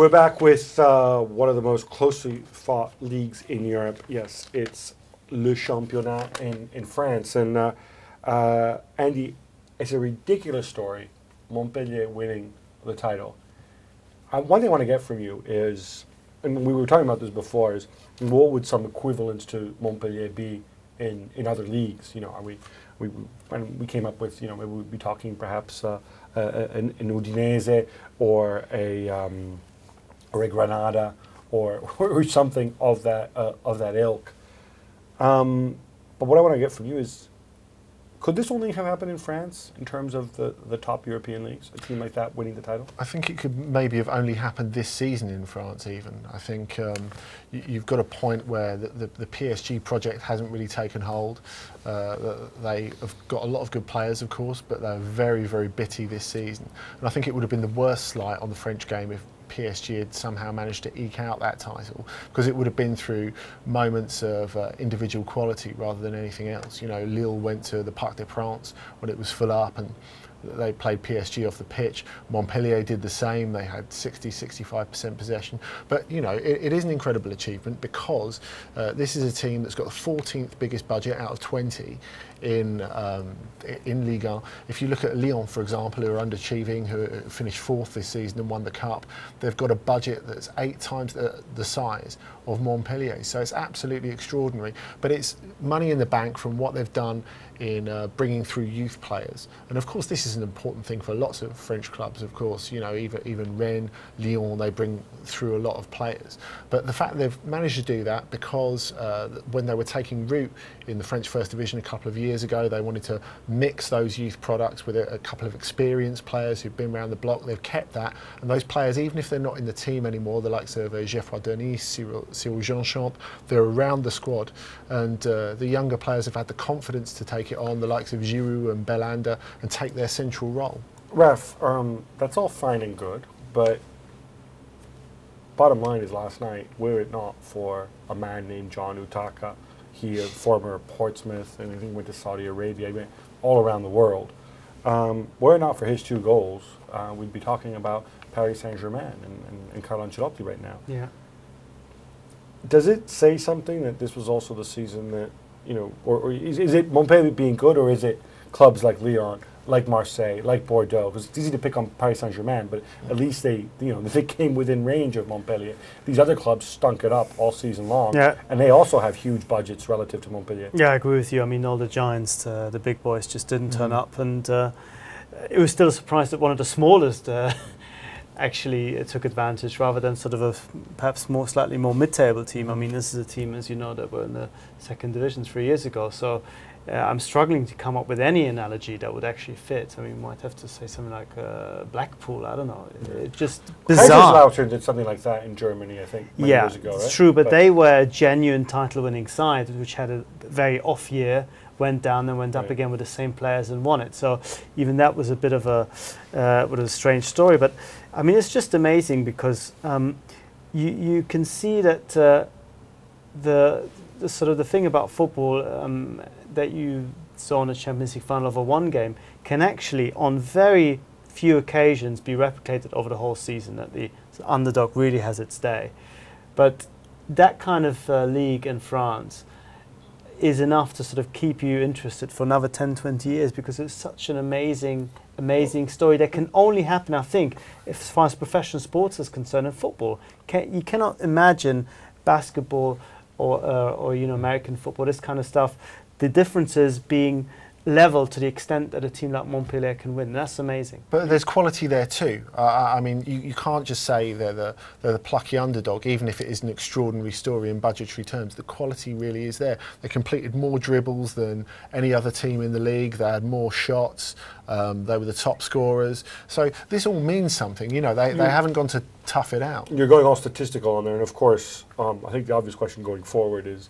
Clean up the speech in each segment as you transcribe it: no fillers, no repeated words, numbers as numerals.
We're back with one of the most closely fought leagues in Europe. Yes, it's Le Championnat in France. And Andy, it's a ridiculous story, Montpellier winning the title. One thing I want to get from you is, and we were talking about this before, is what would some equivalents to Montpellier be in other leagues? You know, when we came up with, you know, maybe we'd be talking perhaps an Udinese or a Granada or something of that ilk. But what I want to get from you is, could this only have happened in France in terms of the top European leagues? A team like that winning the title? I think it could maybe have only happened this season in France even. I think you've got a point where the PSG project hasn't really taken hold. They have got a lot of good players, of course, but they're very, very bitty this season. And I think it would have been the worst slight on the French game if PSG had somehow managed to eke out that title, because it would have been through moments of individual quality rather than anything else. You know, Lille went to the Parc des Princes when it was full up and they played PSG off the pitch. Montpellier did the same. They had 60-65% possession. But, you know, it is an incredible achievement because this is a team that's got the 14th biggest budget out of 20 in Liga. If you look at Lyon, for example, who are underachieving, who finished 4th this season and won the Cup, they've got a budget that's 8 times the size of Montpellier. So it's absolutely extraordinary. But it's money in the bank from what they've done in bringing through youth players. And of course this is an important thing for lots of French clubs, of course. You know, even Rennes, Lyon, they bring through a lot of players. But the fact they've managed to do that because when they were taking root in the French First Division a couple of years ago, they wanted to mix those youth products with a couple of experienced players who've been around the block. They've kept that, and those players, even if they're not in the team anymore, the likes of Geoffroy Denis, Cyril Jeanchamp, they're around the squad, and the younger players have had the confidence to take it on, the likes of Giroud and Belhanda, and take their central role. Raf, that's all fine and good, but bottom line is last night, were it not for a man named John Utaka, he a former Portsmouth, and I think went to Saudi Arabia, he went all around the world. Were it not for his 2 goals, we'd be talking about Paris Saint-Germain and Carlo Ancelotti right now. Yeah. Does it say something that this was also the season that, you know, or is it Montpellier being good, or is it clubs like Lyon, like Marseille, like Bordeaux? Because it's easy to pick on Paris Saint-Germain, but at least they came within range of Montpellier. These other clubs stunk it up all season long, and they also have huge budgets relative to Montpellier. Yeah, I agree with you. I mean, all the giants, the big boys, just didn't turn up, and it was still a surprise that one of the smallest actually took advantage, rather than sort of a perhaps slightly more mid-table team. I mean, this is a team, as you know, that were in the 2nd division 3 years ago. So I'm struggling to come up with any analogy that would actually fit. I mean, we might have to say something like Blackpool. I don't know. It's just bizarre. Kaiserslautern did something like that in Germany, I think, many years ago, right? It's true, but they were a genuine title-winning side, which had a very off year, went down, then went up again with the same players and won it. So even that was a bit of a strange story. But I mean, it's just amazing because you can see that the sort of the thing about football that you saw in a Champions League final over one game can actually, on very few occasions, be replicated over the whole season. That the underdog really has its day. But that kind of league in France is enough to sort of keep you interested for another 10, 20 years, because it's such an amazing story that can only happen, I think, as far as professional sports is concerned, in football. You cannot imagine basketball or you know, American football, this kind of stuff, the differences being level to the extent that a team like Montpellier can win. That's amazing. But there's quality there too. I mean, you can't just say they're the plucky underdog, even if it is an extraordinary story in budgetary terms. The quality really is there. They completed more dribbles than any other team in the league. They had more shots. They were the top scorers. So this all means something. You know, they haven't gone to tough it out. You're going all statistical on there, and of course, I think the obvious question going forward is,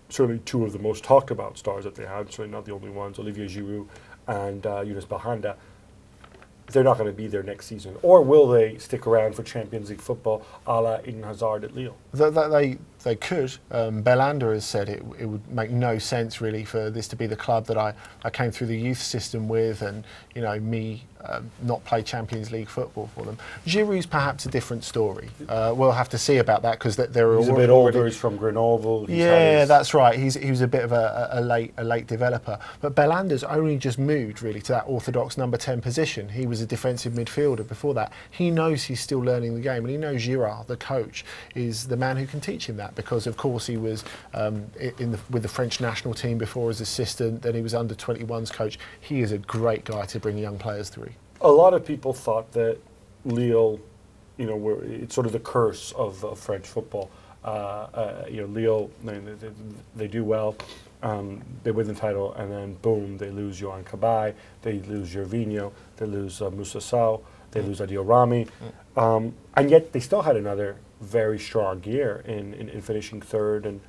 certainly 2 of the most talked about stars that they had, certainly not the only ones, Olivier Giroud and Younes Belhanda, they're not going to be there next season. Or will they stick around for Champions League football a la Eden Hazard at Lille? They could. Belhanda has said it would make no sense really for this to be the club that I came through the youth system with, and you know, me not play Champions League football for them. Giroud's perhaps a different story. We'll have to see about that because there are. He's a bit older. He's from Grenoble. That's right. He was a bit of a late developer. But Belander's only just moved really to that orthodox number 10 position. He was a defensive midfielder before that. He knows he's still learning the game, and he knows Girard, the coach, is the man who can teach him that because, of course, he was with the French national team before as assistant. Then he was under 21s coach. He is a great guy to bring young players through. A lot of people thought that Lille, it's sort of the curse of French football. Lille, they do well, they win the title, and then boom, they lose Yohan Cabaye, they lose Gervinho, they lose Moussa Sow, they lose Adil Rami, and yet they still had another very strong year in finishing third, and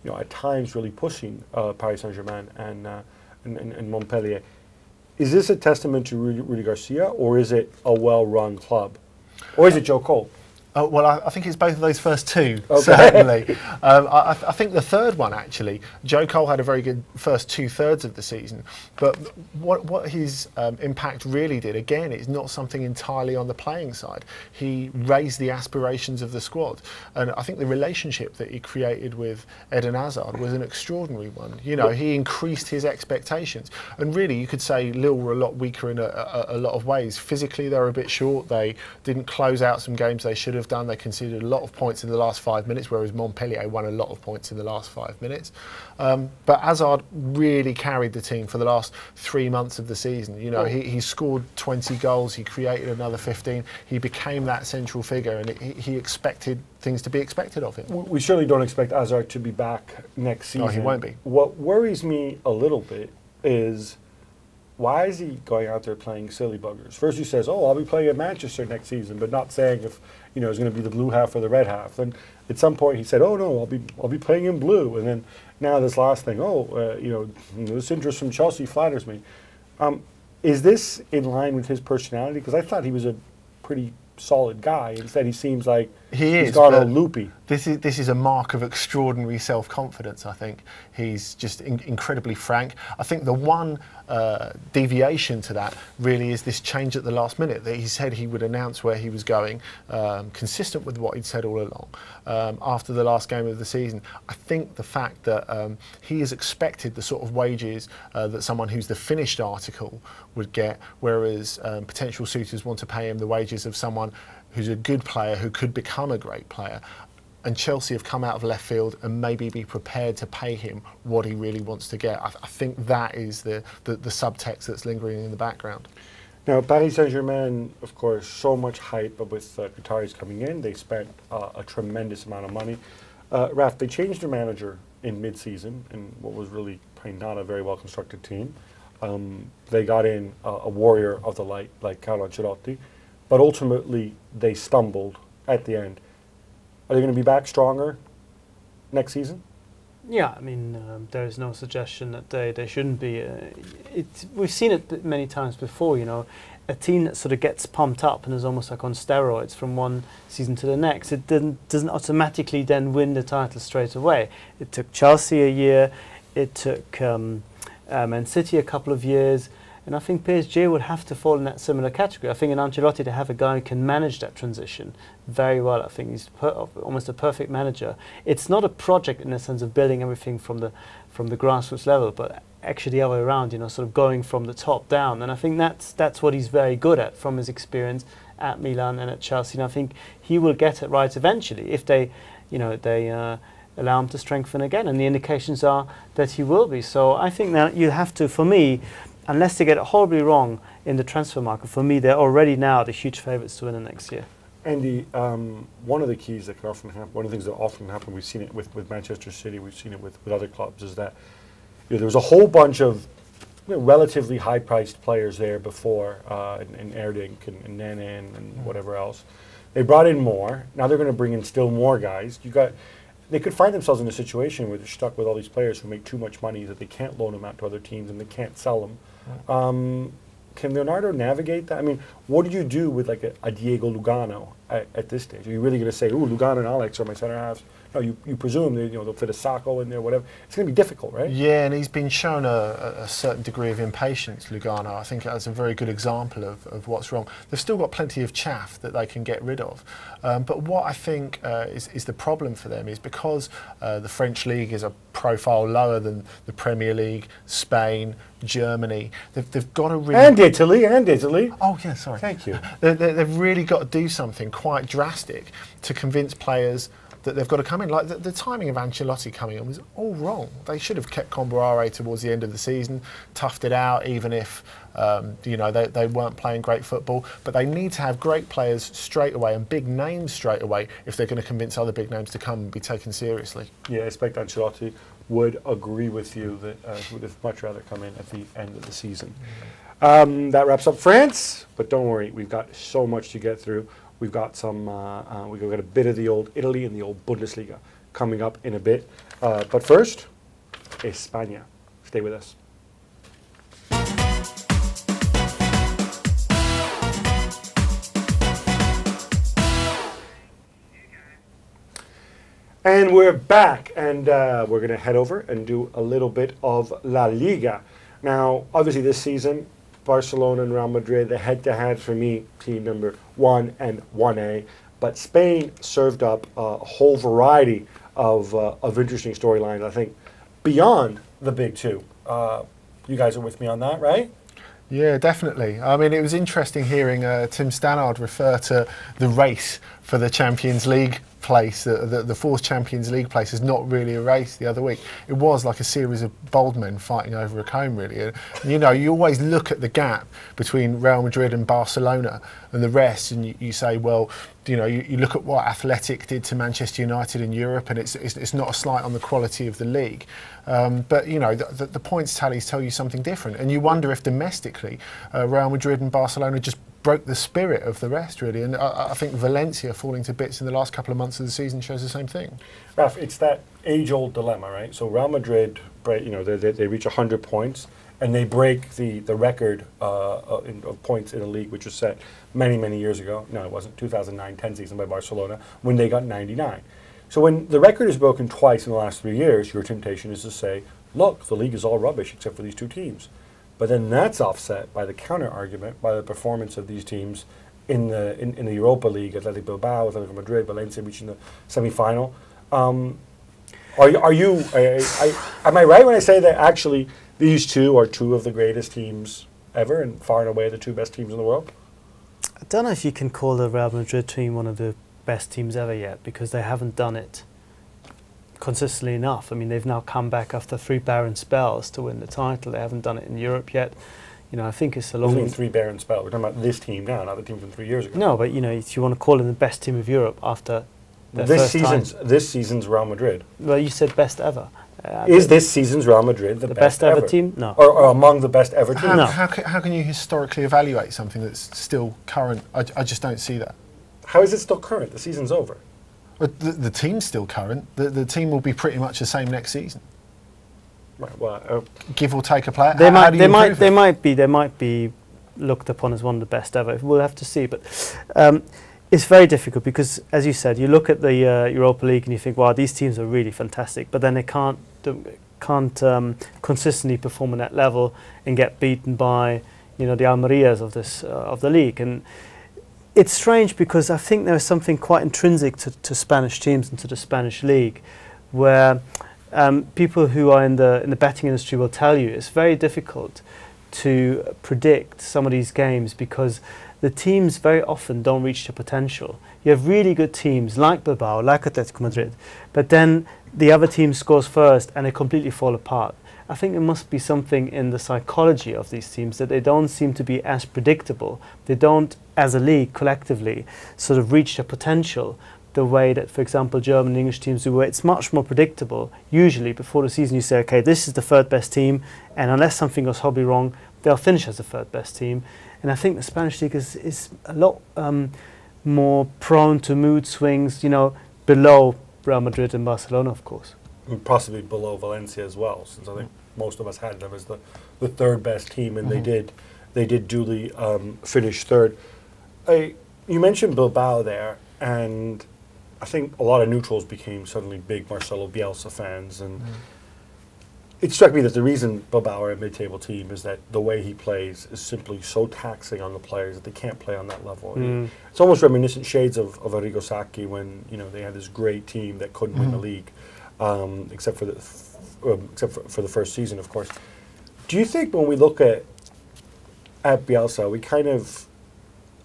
at times really pushing Paris Saint-Germain and Montpellier. Is this a testament to Rudy Garcia, or is it a well-run club, or is it Joe Cole? Well, I think it's both of those first two, okay. certainly. I think the third one, actually, Joe Cole had a very good first 2/3 of the season, but what his impact really did, again, it's not something entirely on the playing side. He raised the aspirations of the squad, and I think the relationship that he created with Eden Hazard was an extraordinary one. He increased his expectations, and really, you could say Lille were a lot weaker in a lot of ways. Physically, they were a bit short. They didn't close out some games they should have done. They conceded a lot of points in the last 5 minutes, whereas Montpellier won a lot of points in the last 5 minutes. But Hazard really carried the team for the last 3 months of the season. He scored 20 goals, he created another 15. He became that central figure, and he expected things to be expected of him. We surely don't expect Hazard to be back next season. No, he won't be. What worries me a little bit is, why is he going out there playing silly buggers? First he says, I'll be playing at Manchester next season, but not saying if it's going to be the blue half or the red half. Then at some point he said, oh no, I'll be playing in blue. And then now this last thing, this interest from Chelsea flatters me. Is this in line with his personality? Because I thought he was a pretty solid guy. Instead he seems like he's gone all loopy. This is a mark of extraordinary self-confidence, I think. He's just incredibly frank. I think the one deviation to that really is this change at the last minute, that he said he would announce where he was going, consistent with what he'd said all along, after the last game of the season. I think the fact that he has expected the sort of wages that someone who's the finished article would get, whereas potential suitors want to pay him the wages of someone who's a good player who could become a great player. And Chelsea have come out of left field and maybe be prepared to pay him what he really wants to get. I think that is the subtext that's lingering in the background. Now, Paris Saint-Germain, of course, so much hype with Qataris coming in. They spent a tremendous amount of money. Raf, they changed their manager in mid-season in what was really probably not a very well-constructed team. They got in a warrior of the light like Carlo Ancelotti, but ultimately they stumbled at the end. Are they going to be back stronger next season? Yeah, I mean, there is no suggestion that they shouldn't be. We've seen it many times before, a team that sort of gets pumped up and is almost like on steroids from one season to the next. It doesn't automatically then win the title straight away. It took Chelsea a year, it took Man City a couple of years, and I think PSG would have to fall in that similar category. I think in Ancelotti to have a guy who can manage that transition very well. I think he's almost a perfect manager. It's not a project in the sense of building everything from the grassroots level, but actually the other way around, sort of going from the top down. And I think that's what he's very good at from his experience at Milan and at Chelsea. And I think he will get it right eventually if they allow him to strengthen again. And the indications are that he will be. So I think that you have to, for me, unless they get it horribly wrong in the transfer market, for me, they're already now the huge favourites to win the next year. Andy, one of the keys that can often happen, one of the things that often happen, we've seen it with Manchester City, we've seen it with other clubs, is that there was a whole bunch of relatively high-priced players there before, in Erdink and Nene and whatever else. They brought in more. Now they're going to bring in still more guys. They could find themselves in a situation where they're stuck with all these players who make too much money that they can't loan them out to other teams and they can't sell them. Can Leonardo navigate that? I mean, what do you do with like a Diego Lugano at this stage? Are you really going to say, "Ooh, Lugano and Alex are my centre halves"? No, you presume that, they'll fit a Sacco in there, whatever. It's going to be difficult, right? Yeah, and he's been shown a certain degree of impatience, Lugano. I think that's a very good example of what's wrong. They've still got plenty of chaff that they can get rid of. But what I think is the problem for them is because the French League is a profile lower than the Premier League, Spain, Germany. They've got to really... And Italy. Oh, yeah, sorry. Thank you. They've really got to do something quite drastic to convince players that they've got to come in. Like the timing of Ancelotti coming in was all wrong. They should have kept Comboiré towards the end of the season, toughed it out, even if they weren't playing great football. But they need to have great players straight away and big names straight away if they're going to convince other big names to come and be taken seriously. Yeah, I expect Ancelotti would agree with you that he would have much rather come in at the end of the season. That wraps up France, but don't worry, we've got so much to get through. We've got we've got a bit of the old Italy and the old Bundesliga coming up in a bit. But first, España. Stay with us. And we're back, and we're going to head over and do a little bit of La Liga. Now, obviously this season, Barcelona and Real Madrid, the head-to-head for me, team number 1 and 1A. But Spain served up a whole variety of interesting storylines, I think, beyond the big two. You guys are with me on that, right? Yeah, definitely. I mean, it was interesting hearing Tim Stannard refer to the race for the Champions League place, the fourth Champions League place is not really a race the other week. It was like a series of bold men fighting over a comb, really. And, you always look at the gap between Real Madrid and Barcelona and the rest, and you say, well, you look at what Athletic did to Manchester United in Europe, and it's not a slight on the quality of the league. But, the points tallies tell you something different. And you wonder if domestically, Real Madrid and Barcelona just broke the spirit of the rest, really. And I think Valencia falling to bits in the last couple of months of the season shows the same thing. Raf, it's that age-old dilemma, right? So Real Madrid, they reach 100 points, and they break the record of points in the league, which was set many, many years ago. No, it wasn't. 2009-10 season by Barcelona, when they got 99. So when the record is broken twice in the last 3 years, your temptation is to say, look, the league is all rubbish except for these two teams. But then that's offset by the counter-argument, by the performance of these teams in the Europa League, Athletic Bilbao, Atletico Madrid, Valencia reaching the semi-final. Am I right when I say that actually these two are two of the greatest teams ever and far and away the two best teams in the world? I don't know if you can call the Real Madrid team one of the best teams ever yet, because they haven't done it consistently enough. I mean, they've now come back after 3 barren spells to win the title. They haven't done it in Europe yet. I think it's a long... Only 3 barren spells. We're talking about this team now, not the team from 3 years ago. No, but if you want to call them the best team of Europe after this season's Real Madrid. Well, you said best ever. Is this season's Real Madrid the best ever ever team? No. Or among the best ever teams? No. How can you historically evaluate something that's still current? I just don't see that. How is it still current? The season's over. But the team's still current. The team will be pretty much the same next season. Right, well, give or take a player. They might be looked upon as one of the best ever. We'll have to see. But it's very difficult because, as you said, you look at the Europa League and you think, wow, these teams are really fantastic. But then they can't consistently perform at that level and get beaten by the Almerias of the league. And it's strange because I think there is something quite intrinsic to Spanish teams and to the Spanish league, where people who are in the betting industry will tell you it's very difficult to predict some of these games because the teams very often don't reach their potential. You have really good teams like Bilbao, like Atletico Madrid, but then the other team scores first and they completely fall apart. I think there must be something in the psychology of these teams that they don't seem to be as predictable. They don't, as a league, collectively, sort of reach their potential the way that, for example, German and English teams do, where it's much more predictable. Usually, before the season, you say, okay, this is the third best team, and unless something goes horribly wrong, they'll finish as the third best team. And I think the Spanish league is a lot more prone to mood swings, below Real Madrid and Barcelona, of course. And possibly below Valencia as well, since I think most of us had them as the third best team, and they did duly finish third. you mentioned Bilbao there, and I think a lot of neutrals became suddenly big Marcelo Bielsa fans, and it struck me that the reason Bilbao are a mid-table team is that the way he plays is simply so taxing on the players that they can't play on that level. It's almost reminiscent shades of Arrigo Sacchi when they had this great team that couldn't win the league, except for the first season, of course. Do you think when we look at Bielsa, we kind of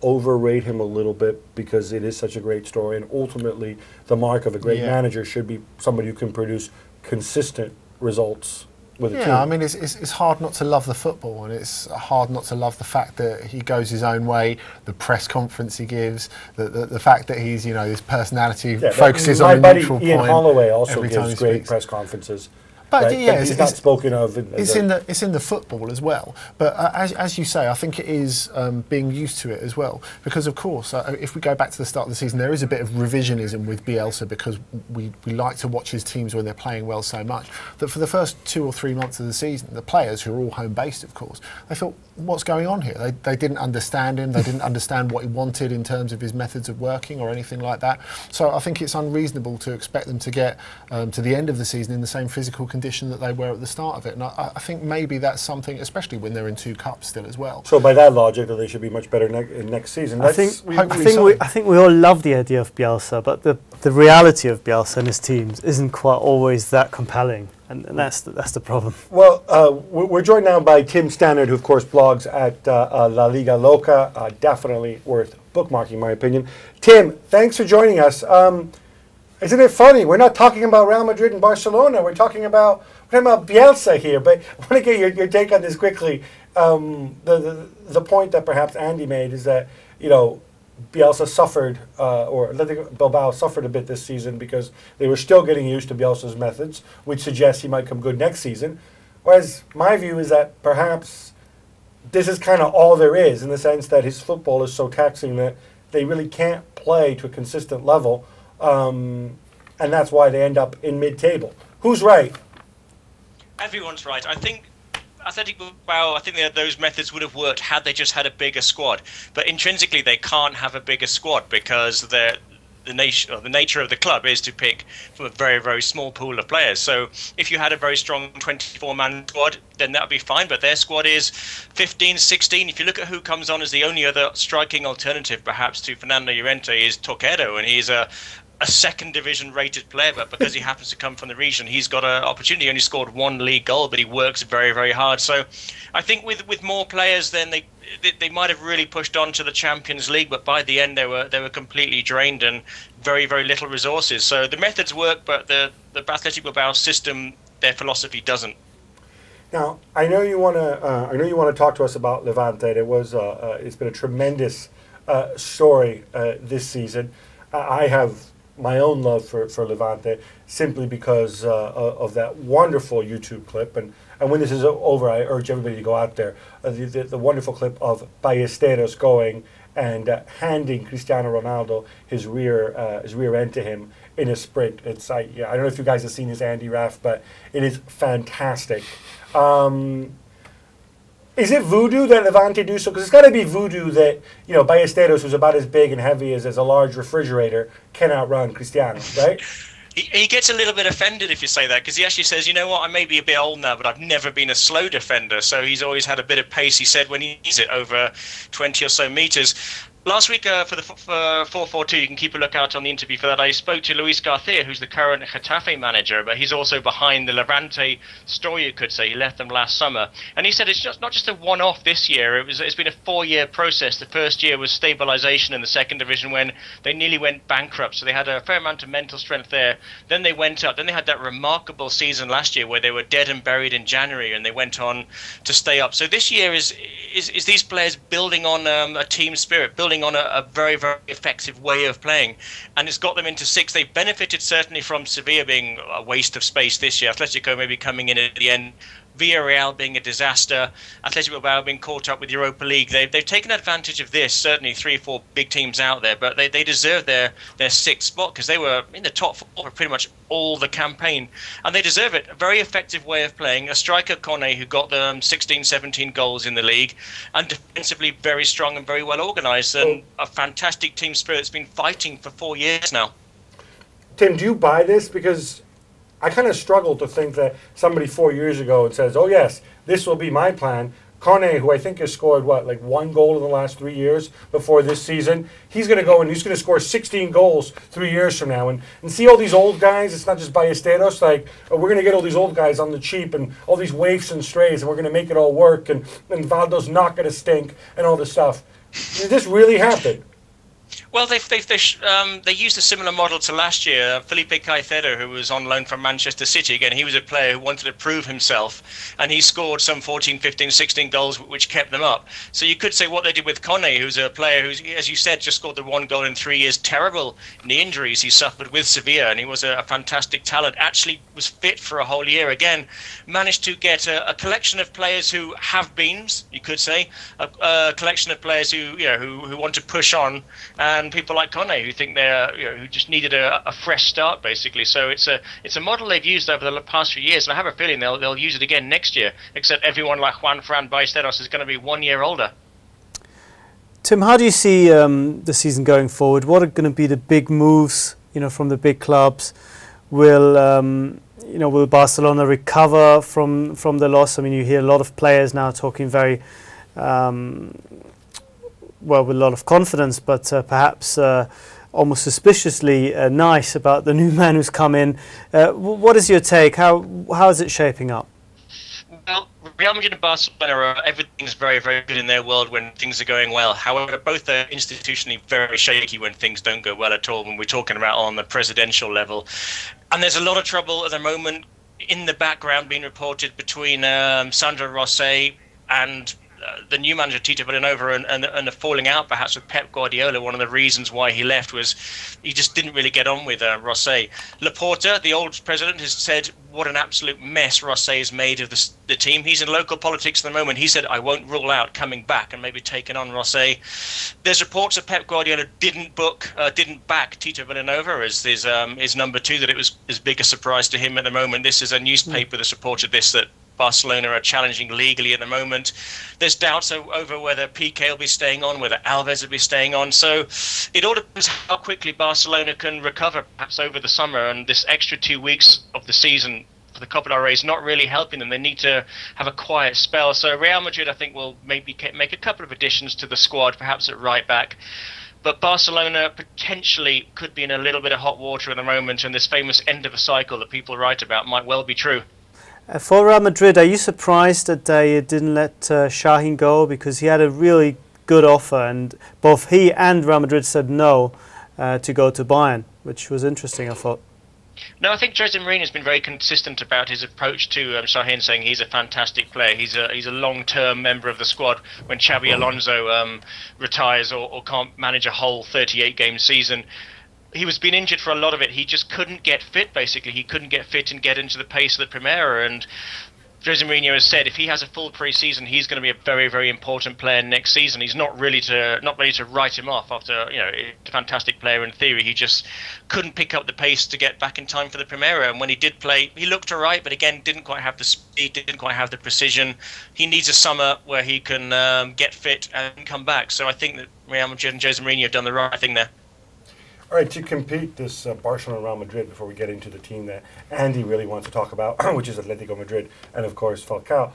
overrate him a little bit because it is such a great story, and ultimately the mark of a great manager should be somebody who can produce consistent results with a team? Yeah, I mean, it's hard not to love the football, and it's hard not to love the fact that he goes his own way, the press conference he gives, the fact that he's, his personality focuses on a neutral point. Ian Holloway also every time gives he great speaks. press conferences. But right? yeah, he's not spoken of. It's in the football as well. But as you say, I think it is being used to it as well. Because of course, if we go back to the start of the season, there is a bit of revisionism with Bielsa because we like to watch his teams when they're playing well so much that for the first 2 or 3 months of the season, the players who are all home based, of course, they thought, what's going on here? They didn't understand him. They didn't understand what he wanted in terms of his methods of working or anything like that. So I think it's unreasonable to expect them to get to the end of the season in the same physical condition that they were at the start of it. And I think maybe that's something, especially when they're in 2 cups still as well. So by that logic, that they should be much better next season. I think we all love the idea of Bielsa, but the reality of Bielsa and his teams isn't quite always that compelling. And that's the problem. Well, we're joined now by Tim Stannard, who of course blogs at La Liga Loca. Definitely worth bookmarking, in my opinion. Tim, thanks for joining us. Isn't it funny? We're not talking about Real Madrid and Barcelona. We're talking about Bielsa here. But I want to get your take on this quickly. The point that perhaps Andy made is that Bielsa suffered, or Atletico Bilbao suffered a bit this season because they were still getting used to Bielsa's methods, which suggests he might come good next season. Whereas my view is that perhaps this is kind of all there is, in the sense that his football is so taxing that they really can't play to a consistent level, and that's why they end up in mid-table. Who's right? Everyone's right. I think Atletico Bilbao, those methods would have worked had they just had a bigger squad. But intrinsically, they can't have a bigger squad because the nature of the club is to pick from a very, very small pool of players. So if you had a very strong 24-man squad, then that would be fine. But their squad is 15, 16. If you look at who comes on as the only other striking alternative, perhaps to Fernando Llorente, is Toquero, and he's a second division rated player, but because he happens to come from the region, he's got an opportunity. He only scored 1 league goal, but he works very, very hard. So I think with more players, then they might have really pushed on to the Champions League, but by the end they were completely drained and very, very little resources. So the methods work, but the Athletic Bilbao system, their philosophy doesn't. Now, I know you want to talk to us about Levante. It's been a tremendous story this season. I have my own love for Levante simply because of that wonderful YouTube clip. And when this is over, I urge everybody to go out there. The wonderful clip of Ballesteros going and handing Cristiano Ronaldo his rear end to him in a sprint. I don't know if you guys have seen this, Andy, Raf, but it is fantastic. Is it voodoo that Levante do so? Because it's got to be voodoo that, Ballesteros, who's about as big and heavy as a large refrigerator, can outrun Cristiano, right? He gets a little bit offended if you say that, because he actually says, you know what, I may be a bit old now, but I've never been a slow defender. So he's always had a bit of pace, he said, when he needs it over 20 or so meters. Last week for 4-4-2, you can keep a lookout on the interview for that. I spoke to Luis Garcia, who's the current Getafe manager, but he's also behind the Levante story, you could say. He left them last summer. And he said it's not just a one-off this year. It's been a 4-year process. The first year was stabilization in the second division when they nearly went bankrupt. So they had a fair amount of mental strength there. Then they went up. Then they had that remarkable season last year where they were dead and buried in January, and they went on to stay up. So this year is these players building on a team spirit, building on a very, very effective way of playing, and it's got them into 6th. They benefited certainly from Sevilla being a waste of space this year. Atletico maybe coming in at the end Villarreal being a disaster, Atletico Bilbao being caught up with Europa League. They've taken advantage of this, certainly 3 or 4 big teams out there, but they deserve their 6th spot because they were in the top 4 for pretty much all the campaign, and they deserve it. A very effective way of playing. A striker, Kone, who got them 16, 17 goals in the league, and defensively very strong and very well organised, and a fantastic team spirit that's been fighting for 4 years now. Tim, do you buy this? Because I kind of struggle to think that somebody 4 years ago says, oh yes, this will be my plan. Kone, who I think has scored, like 1 goal in the last 3 years before this season, he's going to go and he's going to score 16 goals 3 years from now. And see all these old guys, it's not just Ballesteros, like, oh, we're going to get all these old guys on the cheap and all these waifs and strays and we're going to make it all work and Valdo's not going to stink and all this stuff. Did this really happen? Well, they used a similar model to last year. Felipe Caicedo, who was on loan from Manchester City, again, he was a player who wanted to prove himself, and he scored some 14, 15, 16 goals, which kept them up. So you could say what they did with Kone, who's a player who's, as you said, just scored the 1 goal in 3 years, terrible in the injuries he suffered with Sevilla, and he was a fantastic talent, actually was fit for a whole year. Again, managed to get a collection of players who have beams, you could say, a collection of players who want to push on, and people like Kone who think they're who just needed a fresh start basically. So it's a model they've used over the past few years, and I have a feeling they'll use it again next year. Except everyone like Juan-Fran Ballesteros is going to be 1 year older. Tim, how do you see the season going forward? What are going to be the big moves, from the big clubs? Will Barcelona recover from the loss? I mean, you hear a lot of players now talking very with a lot of confidence, but perhaps almost suspiciously nice about the new man who's come in. What is your take? How is it shaping up? Well, Real Madrid and Barcelona, everything's very, very good in their world when things are going well. However, both are institutionally very shaky when things don't go well at all, when we're talking about on the presidential level. And there's a lot of trouble at the moment in the background being reported between Sandro Rossi and the new manager Tito Villanova and the falling out perhaps with Pep Guardiola. One of the reasons why he left was he just didn't really get on with Rossi. Laporta, the old president, has said what an absolute mess Rossi has made of the team. He's in local politics at the moment. He said, I won't rule out coming back and maybe taking on Rossi. There's reports that Pep Guardiola didn't back Tito Villanova as his number 2, that it was as big a surprise to him at the moment. This is a newspaper that's reported this, that Barcelona are challenging legally at the moment. There's doubts over whether Piqué will be staying on, whether Alves will be staying on. So it all depends how quickly Barcelona can recover, perhaps over the summer. And this extra 2 weeks of the season for the Copa del Rey is not really helping them. They need to have a quiet spell. So Real Madrid, I think, will maybe make a couple of additions to the squad, perhaps at right back. But Barcelona potentially could be in a little bit of hot water at the moment, and this famous end of a cycle that people write about might well be true. For Real Madrid, are you surprised that they didn't let Şahin go? Because he had a really good offer, and both he and Real Madrid said no to go to Bayern, which was interesting, I thought. No, I think Jose Mourinho has been very consistent about his approach to Şahin, saying he's a fantastic player. He's a long-term member of the squad. When Xabi Alonso retires or can't manage a whole 38-game season, he was being injured for a lot of it. He just couldn't get fit, basically. He couldn't get fit and get into the pace of the Primera. And Jose Mourinho has said if he has a full pre-season, he's going to be a very, very important player next season. He's not ready to write him off after, a fantastic player in theory. He just couldn't pick up the pace to get back in time for the Primera. And when he did play, he looked all right, but again, didn't quite have the speed, didn't quite have the precision. He needs a summer where he can get fit and come back. So I think that Real Madrid and Jose Mourinho have done the right thing there. All right, to compete this Barcelona-Real Madrid, before we get into the team that Andy really wants to talk about, which is Atletico Madrid, and of course Falcao.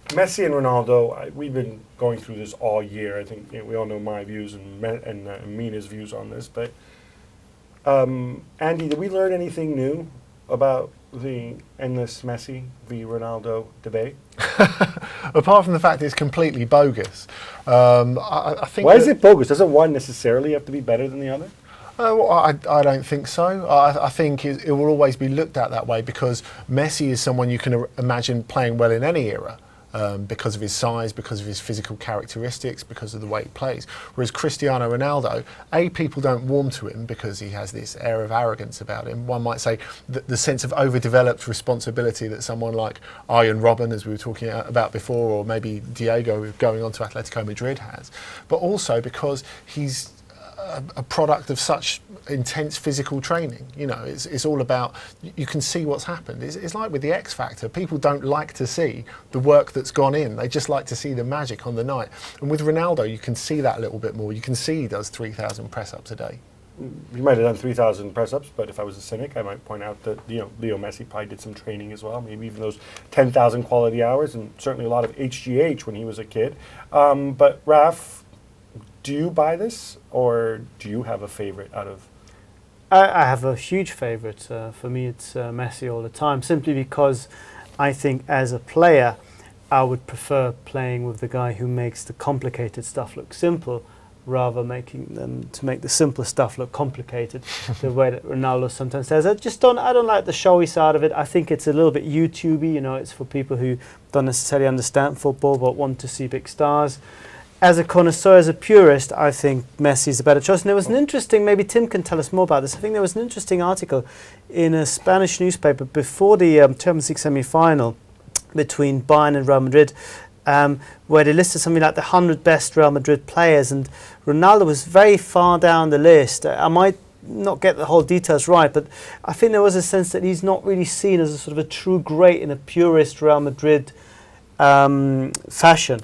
Messi and Ronaldo, we've been going through this all year. I think we all know my views and Mina's views on this. But Andy, did we learn anything new about the endless Messi v Ronaldo debate? Apart from the fact it's completely bogus. I think. Why is it bogus? Doesn't one necessarily have to be better than the other? Well, I don't think so. I think it will always be looked at that way because Messi is someone you can imagine playing well in any era. because of his size, because of his physical characteristics, because of the way he plays. Whereas Cristiano Ronaldo, people don't warm to him because he has this air of arrogance about him. One might say the sense of overdeveloped responsibility that someone like Arjen Robben, as we were talking about before, or maybe Diego going on to Atletico Madrid has. But also because he's a product of such intense physical training. You know, it's all about, you can see what's happened. It's like with the X Factor. People don't like to see the work that's gone in. They just like to see the magic on the night. And with Ronaldo, you can see that a little bit more. You can see he does 3,000 press-ups a day. He might have done 3,000 press-ups, but if I was a cynic, I might point out that Leo Messi probably did some training as well, maybe even those 10,000 quality hours, and certainly a lot of HGH when he was a kid. But Raf, do you buy this, or do you have a favourite out of? I have a huge favourite. For me, it's Messi all the time, simply because I think as a player, I would prefer playing with the guy who makes the complicated stuff look simple, rather making them to make the simpler stuff look complicated. The way that Ronaldo sometimes says, I don't like the showy side of it. I think it's a little bit YouTubey. You know, it's for people who don't necessarily understand football but want to see big stars. As a connoisseur, as a purist, I think Messi is a better choice. And there was an interesting, maybe Tim can tell us more about this, I think there was an interesting article in a Spanish newspaper before the Champions League semi-final between Bayern and Real Madrid, where they listed something like the 100 best Real Madrid players, and Ronaldo was very far down the list. I might not get the whole details right, but I think there was a sense that he's not really seen as a sort of a true great in a purist Real Madrid fashion.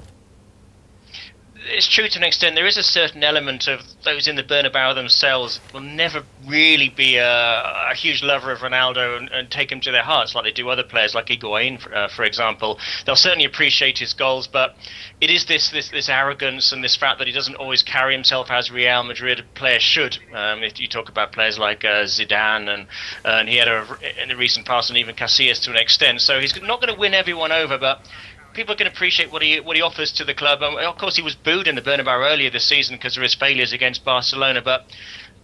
It's true to an extent. There is a certain element of those in the Bernabeu themselves will never really be a huge lover of Ronaldo and take him to their hearts like they do other players, like Higuain, for example. They'll certainly appreciate his goals, but it is this arrogance and this fact that he doesn't always carry himself as Real Madrid players should. If you talk about players like Zidane, and he had in the recent past, and even Casillas to an extent. So he's not going to win everyone over, but people can appreciate what he offers to the club. Of course, he was booed in the Bernabeu earlier this season because of his failures against Barcelona. But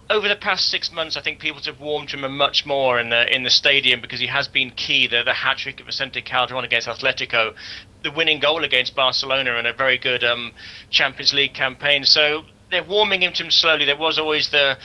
over the past 6 months, I think people have warmed to him much more in the stadium because he has been key. The hat-trick of Vicente Calderon against Atletico, the winning goal against Barcelona, and a very good Champions League campaign. So they're warming him to him slowly. There was always the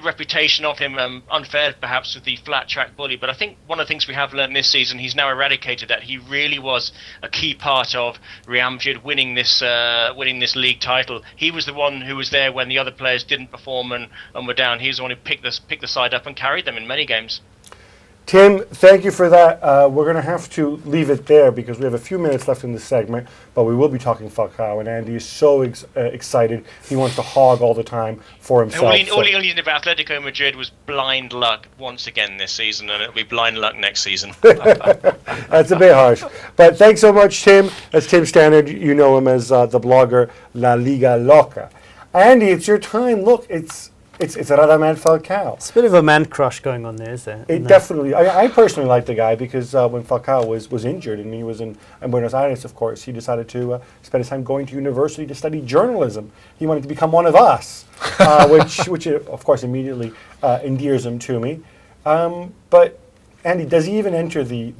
reputation of him, unfair perhaps, with the flat track bully, but I think one of the things we have learned this season, he's now eradicated that. He really was a key part of Real Madrid winning this league title. He was the one who was there when the other players didn't perform and were down. He was the one who picked the side up and carried them in many games. Tim, thank you for that. We're going to have to leave it there because we have a few minutes left in this segment, but we will be talking Falcao, and Andy is so excited. He wants to hog all the time for himself. All he needed about Atletico Madrid was blind luck once again this season, and it'll be blind luck next season. That's a bit harsh. But thanks so much, Tim. That's Tim Stannard. You know him as the blogger La Liga Loca. Andy, it's your time. Look, it's Radamel Falcao. It's a bit of a man crush going on there, is there? It definitely. I personally like the guy because when Falcao was injured and he was in Buenos Aires, of course, he decided to spend his time going to university to study journalism. He wanted to become one of us, which of course immediately endears him to me. But Andy, does he even enter the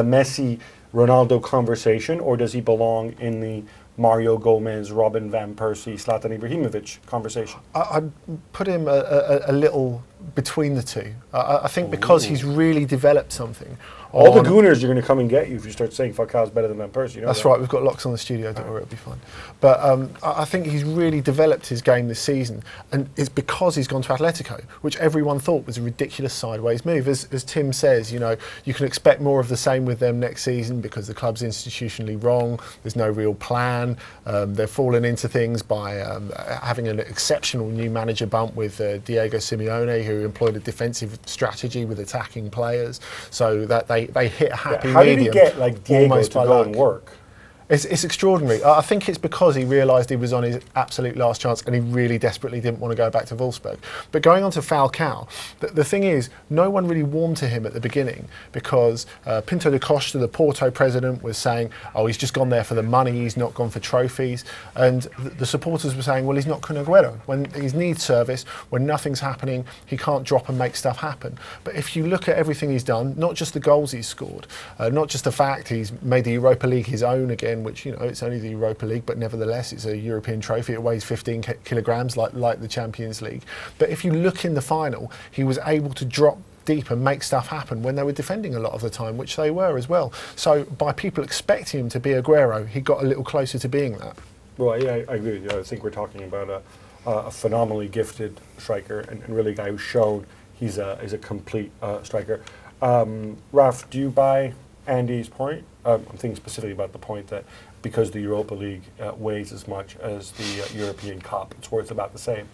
Messi Ronaldo conversation, or does he belong in the Mario Gomez, Robin van Persie, Zlatan Ibrahimovic conversation? I'd put him a little between the two. I think because he's really developed something. All the Gooners are going to come and get you if you start saying Falcao's better than Van Persie. You know that's that? Right, we've got locks on the studio, don't worry, it'll be fine. But I think he's really developed his game this season, and it's because he's gone to Atletico, which everyone thought was a ridiculous sideways move. As Tim says, you know, you can expect more of the same with them next season because the club's institutionally wrong, there's no real plan, they're falling into things by having an exceptional new manager bump with Diego Simeone, who employed a defensive strategy with attacking players, so that they hit a happy medium. How did he get like Diego to go and work? It's extraordinary. I think it's because he realised he was on his absolute last chance and he really desperately didn't want to go back to Wolfsburg. But going on to Falcao, the thing is, no one really warmed to him at the beginning because Pinto da Costa, the Porto president, was saying, oh, he's just gone there for the money, he's not gone for trophies. And the supporters were saying, well, he's not Kun Aguero. When he needs service, when nothing's happening, he can't drop and make stuff happen. But if you look at everything he's done, not just the goals he's scored, not just the fact he's made the Europa League his own again game, which, it's only the Europa League, but nevertheless it's a European trophy. It weighs 15 kilograms like the Champions League. But if you look in the final, he was able to drop deep and make stuff happen when they were defending a lot of the time, which they were as well. So by people expecting him to be Aguero, he got a little closer to being that. Well, yeah, I agree with you. I think we're talking about a phenomenally gifted striker, and really a guy who's shown he's a complete striker. Raf, do you buy Andy's point? I'm thinking specifically about the point that because the Europa League weighs as much as the European Cup, it's worth about the same.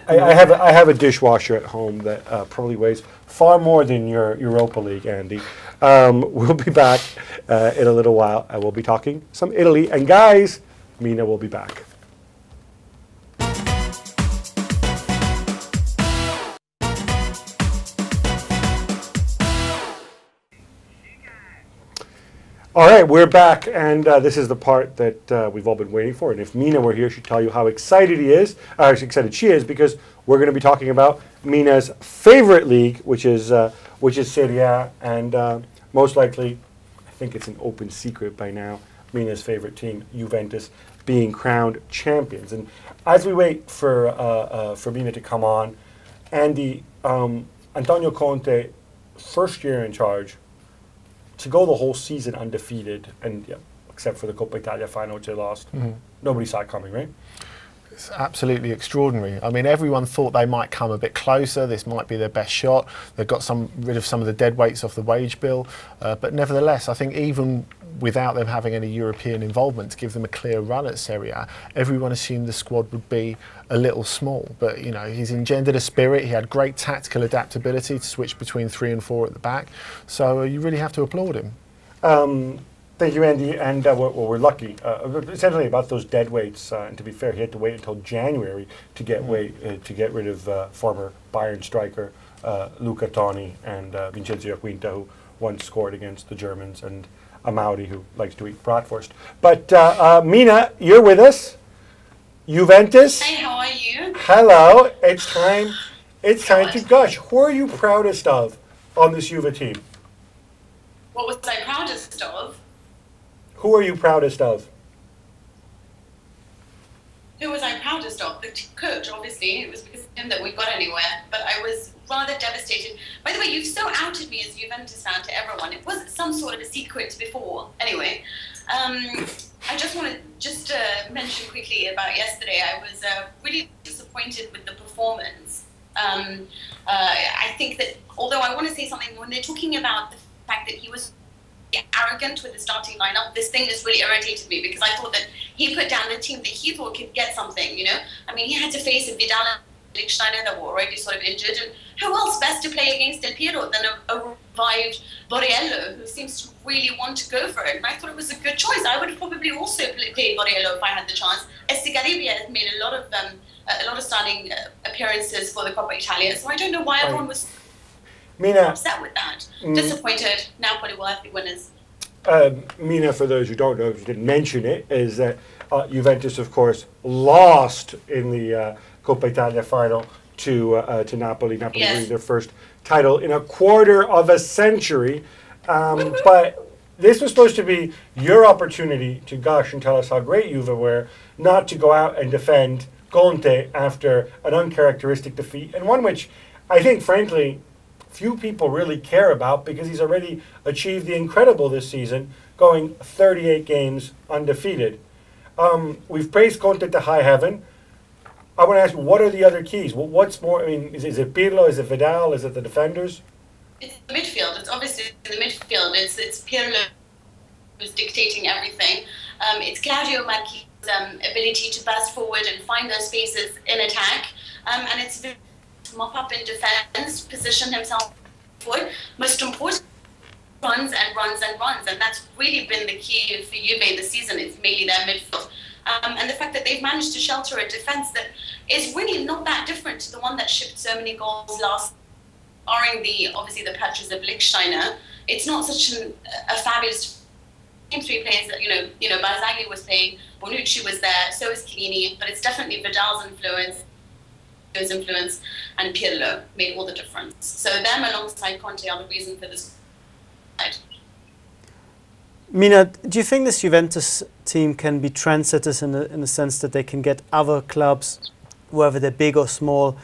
I have a dishwasher at home that probably weighs far more than your Europa League, Andy. We'll be back in a little while, and we'll be talking some Italy. And guys, Mina will be back. All right, we're back, and this is the part that we've all been waiting for. And if Mina were here, she'd tell you how excited she is, because we're going to be talking about Mina's favorite league, which is Serie, and most likely, I think it's an open secret by now, Mina's favorite team, Juventus, being crowned champions. And as we wait for Mina to come on, Andy, Antonio Conte, first year in charge, to go the whole season undefeated, and except for the Coppa Italia final, which they lost, nobody saw it coming, right? It's absolutely extraordinary. I mean, everyone thought they might come a bit closer. This might be their best shot. They've got rid of some of the dead weights off the wage bill. But nevertheless, I think even without them having any European involvement to give them a clear run at Serie A, everyone assumed the squad would be a little small. But, he's engendered a spirit. He had great tactical adaptability to switch between 3 and 4 at the back. So you really have to applaud him. Thank you, Andy. And we're lucky. Essentially, about those dead weights. And to be fair, he had to wait until January to get rid of former Bayern striker Luca Toni and Vincenzo Quinta, who once scored against the Germans, and Amauri, who likes to eat bratwurst. But Mina, you're with us. Juventus. Hey, how are you? Hello. It's time. It's time to gush. Who are you proudest of on this Juve team? What was I proudest of? Who are you proudest of? Who was I proudest of? The coach, obviously. It was because of him that we got anywhere. But I was rather devastated. By the way, you've so outed me as a Juventus fan to everyone. It was some sort of a secret before. Anyway, I just want to mention quickly about yesterday. I was really disappointed with the performance. I think that, although I want to say something, when they're talking about the fact that he was arrogant with the starting lineup, this thing just really irritated me, because I thought that he put down the team that he thought could get something, I mean, he had to face a Vidal and Honigstein that were already sort of injured, and who else best to play against Piero than a revived Borriello, who seems to really want to go for it, and I thought it was a good choice. I would have probably also played Borriello if I had the chance. Estigarribia has made a lot of starting appearances for the Coppa Italia, so I don't know why everyone was Mina, upset with that. Disappointed. Napoli will have the winners. Mina, for those who don't know, if you didn't mention it, is that Juventus, of course, lost in the Coppa Italia final to Napoli. Napoli winning their first title in a quarter of a century. But this was supposed to be your opportunity to gush and tell us how great Juve were, not to go out and defend Conte after an uncharacteristic defeat, and one which I think, frankly, few people really care about, because he's already achieved the incredible this season, going 38 games undefeated. We've praised Conte to high heaven. I want to ask you, what are the other keys? What's more? I mean, is it Pirlo? Is it Vidal? Is it the defenders? It's the midfield. It's obviously the midfield. It's Pirlo who's dictating everything. It's Claudio Marchi's ability to burst forward and find those spaces in attack, and it's mop up in defense, position himself forward. Most important, runs, and that's really been the key for Juve this season. It's mainly their midfield, and the fact that they've managed to shelter a defense that is really not that different to the one that shipped so many goals last, barring obviously the patches of Lichtsteiner. It's not such a fabulous team. 3 players that Barzagli was playing, Bonucci was there, so is Chiellini, but it's definitely Vidal's influence. His influence, and Pirlo made all the difference. So them alongside Conte are the reason for this. Mina, do you think this Juventus team can be trendsetters in the sense that they can get other clubs, whether they're big or small,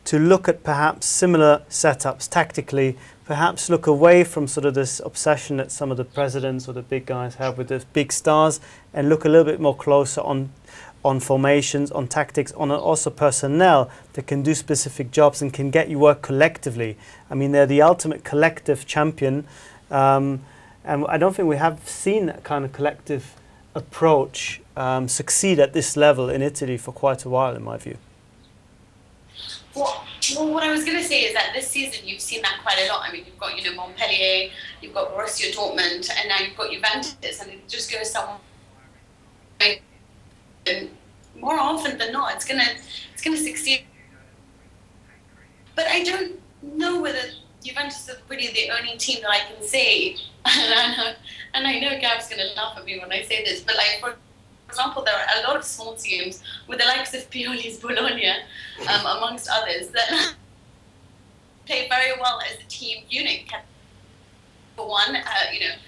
to look at perhaps similar setups tactically, perhaps look away from sort of this obsession that some of the presidents or the big guys have with the big stars, and look a little bit more closer on formations, on tactics, on also personnel that can do specific jobs and can get you work collectively? I mean, they're the ultimate collective champion. And I don't think we have seen that kind of collective approach succeed at this level in Italy for quite a while, in my view. Well, what I was going to say is that this season you've seen that quite a lot. I mean, you've got, Montpellier, you've got Borussia, Dortmund, and now you've got Juventus, and it just goes somewhere. And more often than not, it's gonna succeed. But I don't know whether Juventus is really the only team that I can say, and I know Gab's going to laugh at me when I say this, but like, for example, there are a lot of small teams with the likes of Pioli's Bologna, amongst others, that play very well as a team unit. For one,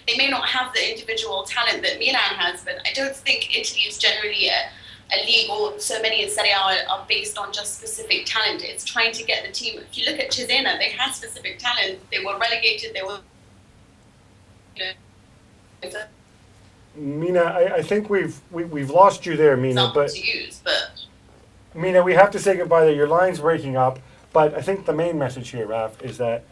they may not have the individual talent that Milan has, but I don't think Italy is generally a league, or so many in Serie A are based on just specific talent. It's trying to get the team. If you look at Cesena, they had specific talent. They were relegated. They were, Mina, I think we've lost you there, Mina. But Mina, we have to say goodbye there. Your line's breaking up. But I think the main message here, Raf, is that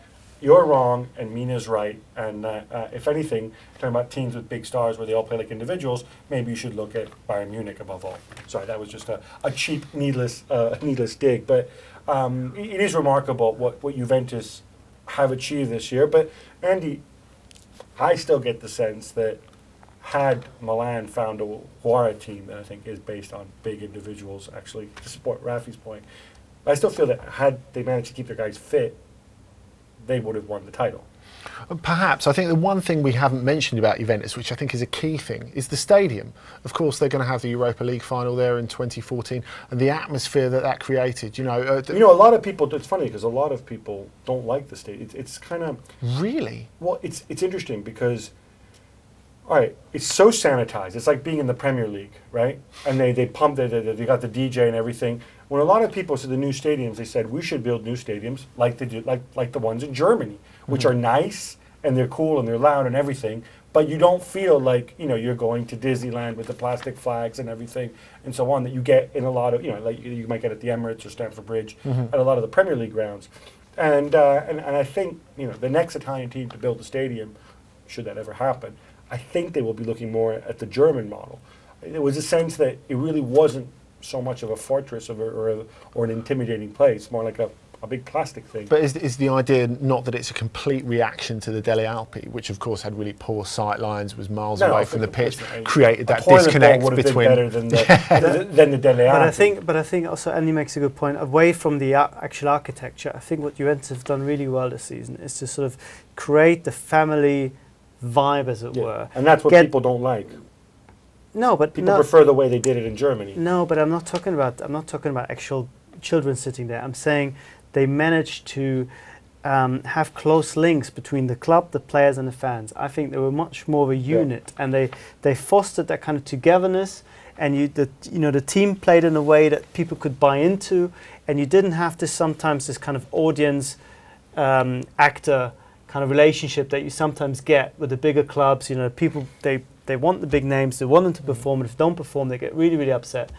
you're wrong and Mina's right. And if anything, talking about teams with big stars where they all play like individuals, maybe you should look at Bayern Munich above all. Sorry, that was just a cheap, needless dig. But it is remarkable what Juventus have achieved this year. But Andy, I still get the sense that had Milan found a Guara team that I think is based on big individuals, actually, to support Rafi's point, I still feel that had they managed to keep their guys fit, they would have won the title. Perhaps. I think the one thing we haven't mentioned about Juventus, which I think is a key thing, is the stadium. Of course, they're going to have the Europa League final there in 2014, and the atmosphere that created. A lot of people. It's funny because a lot of people don't like the stadium. It's kind of really well. It's interesting because, all right, it's so sanitized. It's like being in the Premier League, right? And they pumped it. They got the DJ and everything. When a lot of people said the new stadiums, they said we should build new stadiums like they do, like the ones in Germany, which are nice and they're cool and they're loud and everything. But you don't feel like you're going to Disneyland with the plastic flags and everything and so on that you get in a lot of like you might get at the Emirates or Stamford Bridge at a lot of the Premier League grounds. And I think the next Italian team to build a stadium, should that ever happen, I think they will be looking more at the German model. It was a sense that it really wasn't so much of a fortress or an intimidating place, more like a big plastic thing. But is the idea not that it's a complete reaction to the Delle Alpi, which of course had really poor sight lines, was miles away from the pitch, created that disconnect between... better than the Delle Alpi. But I think also Andy makes a good point. Away from the actual architecture, I think what Juventus have done really well this season is to sort of create the family vibe, as it were. And that's what people don't like. No, but people prefer the way they did it in Germany. No, but I'm not talking about actual children sitting there. I'm saying they managed to have close links between the club, the players, and the fans. I think they were much more of a unit, and they fostered that kind of togetherness. And the team played in a way that people could buy into, and you didn't have this kind of audience actor kind of relationship that you sometimes get with the bigger clubs. People they want the big names, they want them to perform, and if they don't perform, they get really, really upset.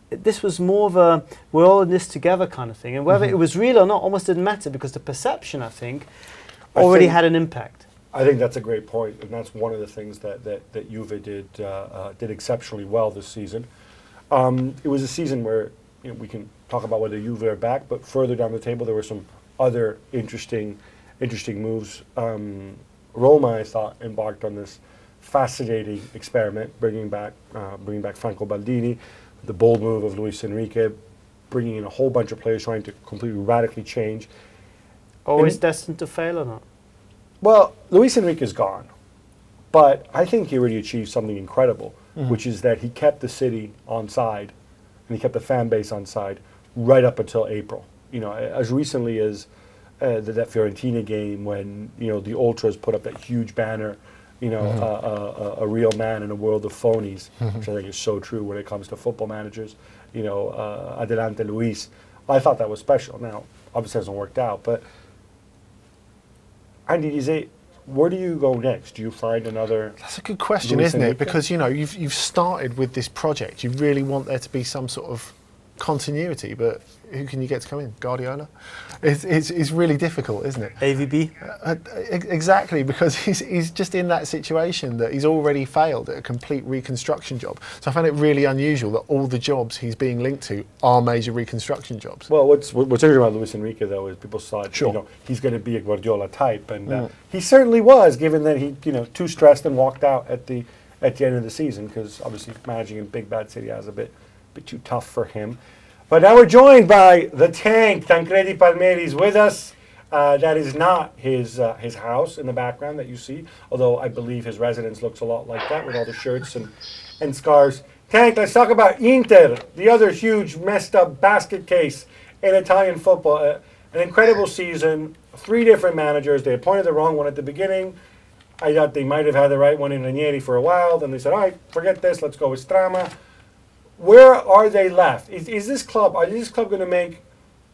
This was more of a we're all in this together kind of thing, and whether it was real or not almost didn't matter, because the perception, I think, already had an impact. I think that's a great point, and that's one of the things that Juve did exceptionally well this season. It was a season where we can talk about whether Juve are back, but further down the table there were some other interesting moves. Roma, I thought, embarked on this fascinating experiment, bringing back Franco Baldini, the bold move of Luis Enrique, bringing in a whole bunch of players trying to completely radically change. Always destined to fail or not? Well, Luis Enrique is gone, but I think he already achieved something incredible, which is that he kept the city on side, and he kept the fan base on side right up until April. As recently as that Fiorentina game when the ultras put up that huge banner a real man in a world of phonies, which I think is so true when it comes to football managers. Adelante Luis. I thought that was special. Now, obviously, it hasn't worked out, but Andy, where do you go next? Do you find another? That's a good question, isn't it? Because you've started with this project. You really want there to be some sort of continuity, but who can you get to come in? Guardiola? It's really difficult, isn't it? AVB? Exactly, because he's just in that situation that he's already failed at a complete reconstruction job. So I find it really unusual that all the jobs he's being linked to are major reconstruction jobs. Well, what's interesting about Luis Enrique, though, is people saw he's going to be a Guardiola type, and he certainly was, given that he too stressed and walked out at the end of the season, because obviously managing in big bad Serie is a bit too tough for him. But now we're joined by the Tank, Tancredi Palmieri's with us. That is not his house in the background that you see, although I believe his residence looks a lot like that with all the shirts and scarves. Tank, let's talk about Inter, the other huge messed up basket case in Italian football. An incredible season, 3 different managers. They appointed the wrong one at the beginning. I thought they might have had the right one in Ranieri for a while. Then they said, all right, forget this, let's go with Strama. Where are they left? Is this club going to make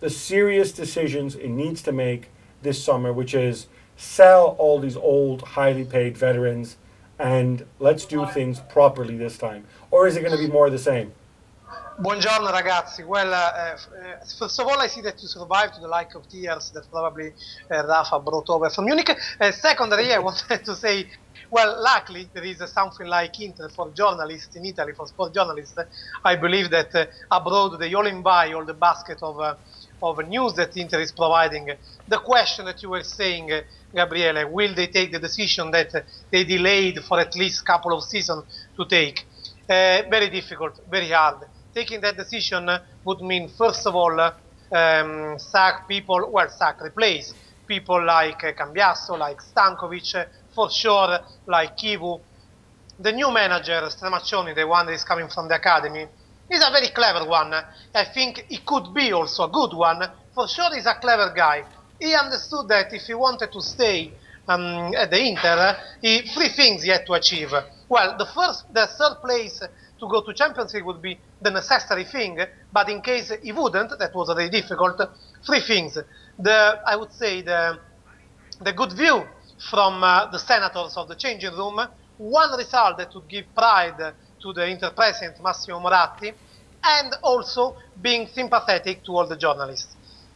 the serious decisions it needs to make this summer, which is sell all these old, highly paid veterans and let's do things properly this time? Or is it going to be more of the same? Buongiorno ragazzi. Well, first of all, I see that you survived to the like of tears that probably Rafa brought over from Munich. Secondly, I wanted to say, well, luckily there is something like Inter for journalists in Italy, for sport journalists. I believe that abroad they all invite all the basket of news that Inter is providing. The question that you were saying, Gabriele, will they take the decision that they delayed for at least a couple of seasons to take? Very difficult, very hard. Taking that decision would mean, first of all, replace people like Cambiasso, like Stankovic, for sure, like Kivu. The new manager, Stramaccioni, the one that is coming from the academy, is a very clever one. I think he could be also a good one. For sure, he's a clever guy. He understood that if he wanted to stay at the Inter, 3 things he had to achieve. Well, the third place to go to Champions League would be the necessary thing, but in case he wouldn't, that was very difficult. 3 things. I would say the good view from the senators of the changing room, 1 result that would give pride to the Inter president, Massimo Moratti, and also being sympathetic to all the journalists.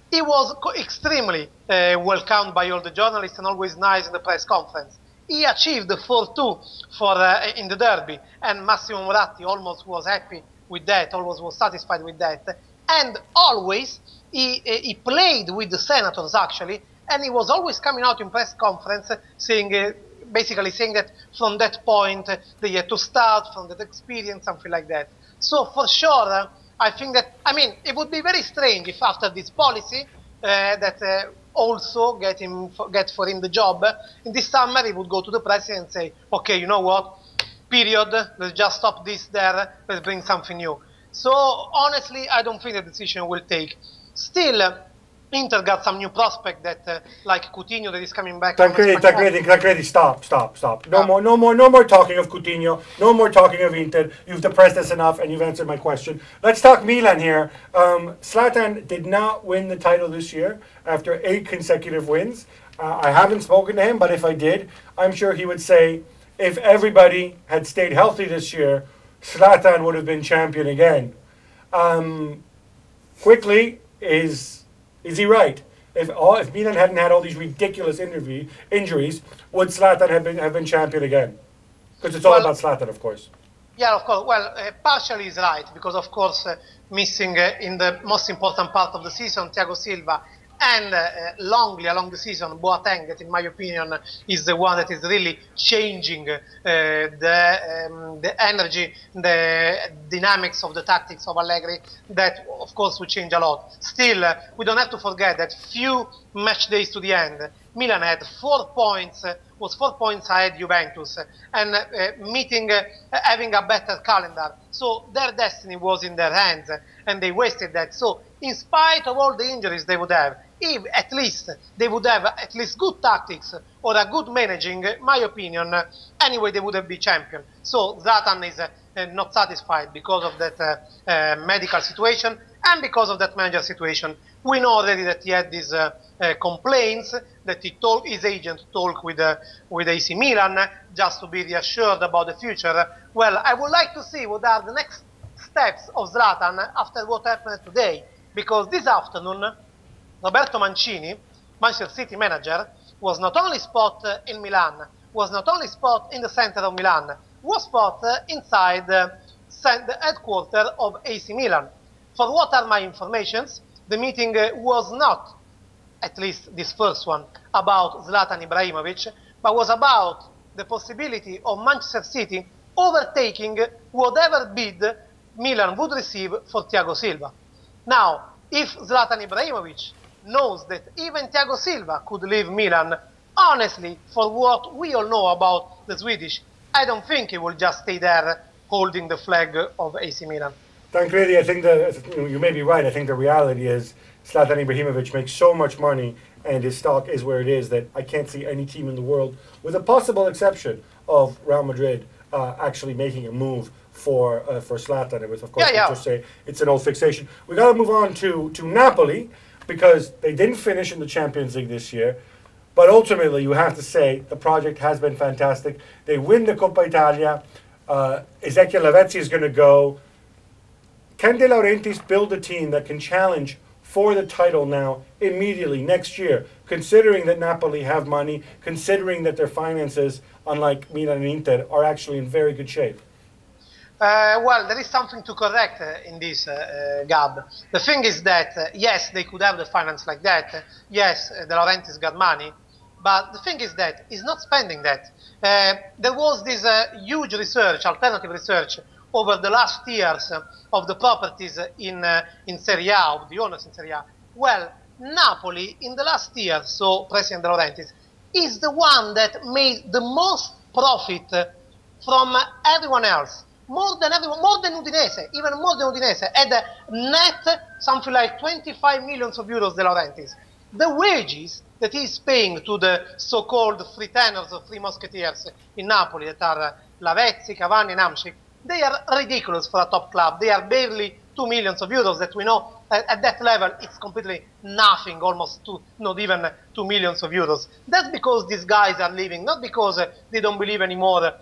He was extremely welcomed by all the journalists and always nice in the press conference. He achieved the 4-2 in the derby, and Massimo Moratti almost was happy with that, almost was satisfied with that. And always, he played with the senators, actually, and he was always coming out in press conference saying, basically saying that from that point, they had to start, from that experience, something like that. So for sure, I think that, it would be very strange if after this policy that also get for him the job, in this summer he would go to the president and say, okay, you know what, period, let's just stop this there, let's bring something new. So honestly, I don't think the decision will take. Still, Inter got some new prospect that, like Coutinho, that is coming back. Tancredi, stop. No more talking of Coutinho. No more talking of Inter. You've depressed us enough, and you've answered my question. Let's talk Milan here. Zlatan did not win the title this year after 8 consecutive wins. I haven't spoken to him, but if I did, I'm sure he would say, if everybody had stayed healthy this year, Zlatan would have been champion again. Quickly, is he right? If Milan hadn't had all these ridiculous injuries, would Zlatan have been champion again? Because it's all about Zlatan, of course. Yeah, of course. Well, partially is right, because of course missing in the most important part of the season Thiago Silva, and longly along the season Boateng, that in my opinion is the one that is really changing the energy, the dynamics of the tactics of Allegri, that of course will change a lot. Still, we don't have to forget that few match days to the end, Milan had 4 points, was 4 points ahead Juventus, and having a better calendar. So their destiny was in their hands, and they wasted that. So in spite of all the injuries they would have, if at least they would have at least good tactics or a good managing, my opinion, anyway, they would have been champion. So Zlatan is not satisfied because of that medical situation and because of that manager situation. We know already that he had these complaints, that he told his agent talk with AC Milan just to be reassured about the future. Well, I would like to see what are the next steps of Zlatan after what happened today, because this afternoon Roberto Mancini, Manchester City manager, was not only spotted in Milan, was not only spotted in the center of Milan, was spotted inside the headquarters of AC Milan. For what are my informations, the meeting was not, at least this first one, about Zlatan Ibrahimovic, but was about the possibility of Manchester City overtaking whatever bid Milan would receive for Thiago Silva. Now, if Zlatan Ibrahimovic knows that even Thiago Silva could leave Milan, honestly, for what we all know about the Swedish, I don't think he will just stay there holding the flag of AC Milan. Tancredi, I think that you may be right. I think the reality is Zlatan Ibrahimovic makes so much money and his stock is where it is that I can't see any team in the world, with a possible exception of Real Madrid, actually making a move for Zlatan. It was, of course, just say it's an old fixation. We got to move on to Napoli, because they didn't finish in the Champions League this year. But ultimately, you have to say the project has been fantastic. They win the Coppa Italia. Ezequiel Lavezzi is going to go. Can De Laurentiis build a team that can challenge for the title now immediately next year, considering that Napoli have money, considering that their finances, unlike Milan and Inter, are actually in very good shape? Well, there is something to correct in this, Gab. The thing is that, yes, they could have the finance like that. Yes, De Laurentiis got money. But the thing is that he's not spending that. There was this huge research, alternative research, over the last years of the properties in Serie A, of the owners in Serie A. Well, Napoli, in the last year, so President De Laurentiis, is the one that made the most profit from everyone else. More than everyone, more than Udinese, even more than Udinese, had a net something like 25 million euros De Laurentiis. The wages that he is paying to the so-called free tenors or free musketeers in Napoli, that are Lavezzi, Cavani and Hamsik, they are ridiculous for a top club. They are barely 2 million euros that we know at that level it's completely nothing, almost not even 2 million euros. That's because these guys are leaving, not because they don't believe anymore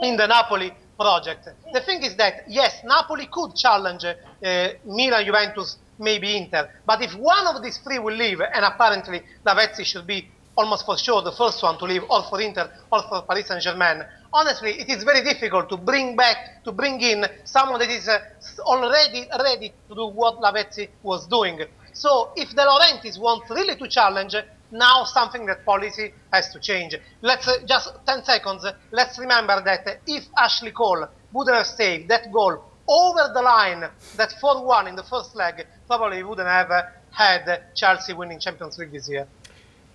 in the Napoli project. The thing is that, yes, Napoli could challenge Milan, Juventus, maybe Inter, but if one of these three will leave, and apparently Lavezzi should be almost for sure the first one to leave, or for Inter or for Paris Saint-Germain, honestly, it is very difficult to bring in someone that is already ready to do what Lavezzi was doing. So if De Laurentiis wants really to challenge, now something that policy has to change. Let's just 10 seconds. Let's remember that if Ashley Cole would have saved that goal over the line, that 4-1 in the first leg, probably wouldn't have had Chelsea winning Champions League this year.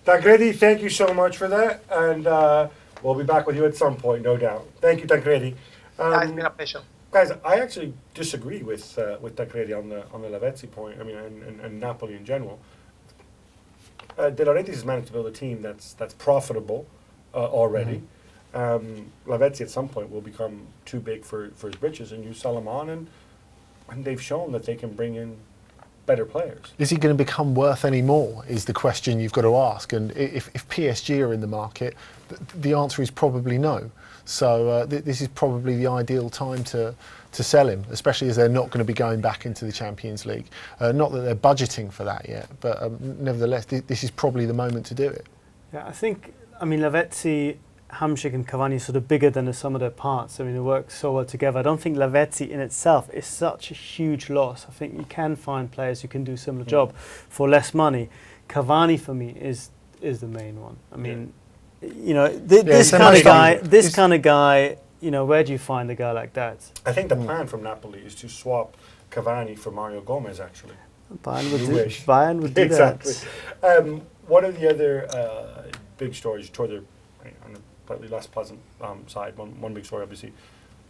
Tancredi, thank you so much for that, and we'll be back with you at some point, no doubt. Thank you, Tancredi. It's been a pleasure. Guys, I actually disagree with Tancredi on the Lavezzi point. I mean, and Napoli in general. De Laurentiis has managed to build a team that's profitable already. Lavezzi at some point will become too big for his britches, and you sell him on, and they've shown that they can bring in better players. Is he going to become worth any more, is the question you've got to ask. And if PSG are in the market, the answer is probably no. So this is probably the ideal time to sell him, especially as they're not going to be going back into the Champions League. Not that they're budgeting for that yet, but nevertheless, this is probably the moment to do it. Yeah, I mean, Lavezzi, Hamsik and Cavani are sort of bigger than the sum of their parts. I mean, they work so well together. I don't think Lavezzi in itself is such a huge loss. I think you can find players who can do a similar job for less money. Cavani, for me, is the main one. I mean, you know, this kind of guy, you know, where do you find a guy like that? I think the plan from Napoli is to swap Cavani for Mario Gomez, actually. Bayern would do exactly. that. One of the other big stories, toward the on a slightly less pleasant side, one big story, obviously,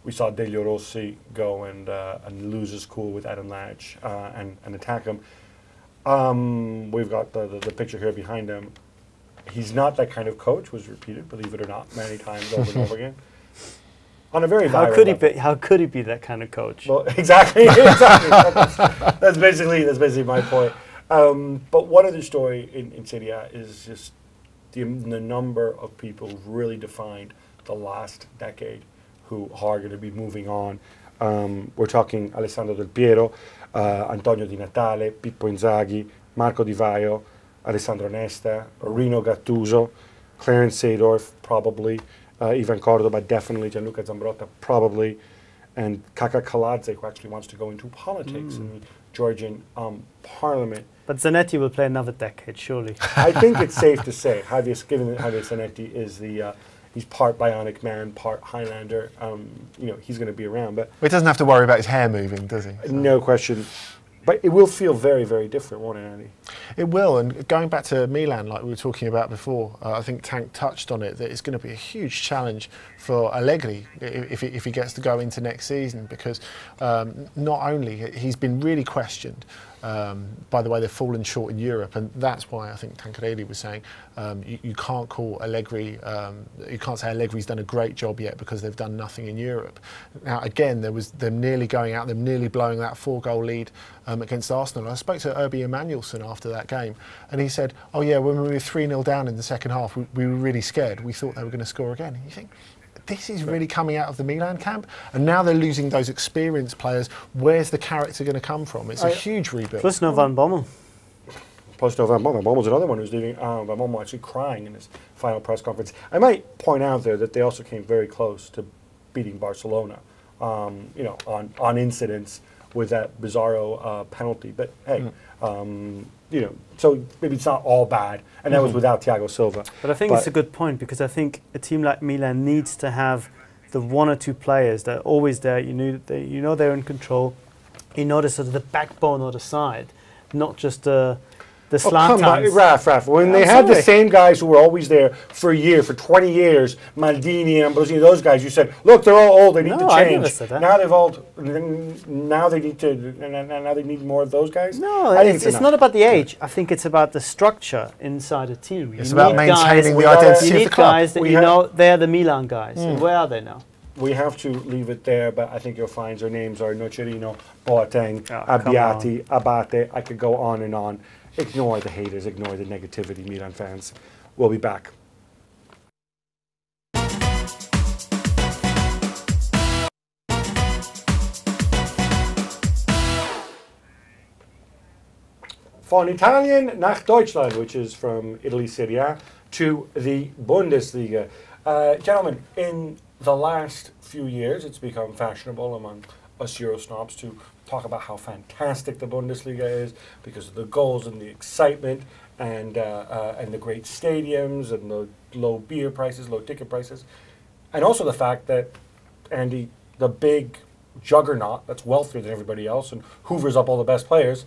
we saw Delio Rossi go and lose his cool with Adam Lage and attack him. We've got the picture here behind him. He's not that kind of coach, was repeated, believe it or not, many times over and over again. On a very how could he be? How could he be that kind of coach? Well, exactly. That's basically my point. But one other story in Serie A is just the number of people who've really defined the last decade who are going to be moving on. We're talking Alessandro Del Piero, Antonio Di Natale, Pippo Inzaghi, Marco Di Vaio, Alessandro Nesta, Rino Gattuso, Clarence Seedorf, probably, Ivan Cordoba, definitely, Gianluca Zambrotta, probably, and Kaka Kaladze, who actually wants to go into politics in the Georgian parliament. But Zanetti will play another decade, surely. I think it's safe to say, given that Javier Zanetti is he's part bionic man, part Highlander, he's going to be around. But he doesn't have to worry about his hair moving, does he? So. No question. But it will feel very, very different, won't it, Andy? It will, and going back to Milan, like we were talking about before, I think Tank touched on it, that it's going to be a huge challenge for Allegri if he gets to go into next season, because not only he's been really questioned by the way they've fallen short in Europe, and that's why I think Tancredi was saying you can't call Allegri, you can't say Allegri's done a great job yet because they've done nothing in Europe. Now again, there was them nearly going out, them nearly blowing that 4-goal lead against Arsenal. I spoke to Urbi Emanuelson after that game, and he said, "Oh yeah, when we were 3-0 down in the second half, we were really scared. We thought they were going to score again." And you think, this is really coming out of the Milan camp, and now they're losing those experienced players. Where's the character going to come from? It's a huge rebuild. Plus no Van Bommel. Plus no Van Bommel. Van Bommel's another one who's leaving. Van Bommel actually crying in his final press conference. I might point out there that they also came very close to beating Barcelona, on incidents with that bizarro penalty. But hey, so maybe it's not all bad. And that was without Thiago Silva. But I think it's a good point, because I think a team like Milan needs to have the 1 or 2 players that are always there. They're in control. They're sort of the backbone of the side, not just the Zlatans. Come on, Raf. When they had the same guys who were always there for a year, for 20 years, Maldini, Ambrosini, those guys, you said, look, they're all old, they need to change. I never said that. Now they've all, now they need more of those guys? No, it's not about the age. I think it's about the structure inside a team. It's about maintaining the identity of the club. Guys that they're the Milan guys. And where are they now? We have to leave it there, but I think you'll find their names are Nocerino, Boateng, Abbiati, Abate. I could go on and on. Ignore the haters, ignore the negativity, Milan fans. We'll be back. Von Italien nach Deutschland, which is from Italy Serie A to the Bundesliga. Gentlemen, in the last few years, it's become fashionable among us Euro snobs to talk about how fantastic the Bundesliga is because of the goals and the excitement and the great stadiums and the low beer prices, low ticket prices, and also the fact that, Andy, the big juggernaut that's wealthier than everybody else and hoovers up all the best players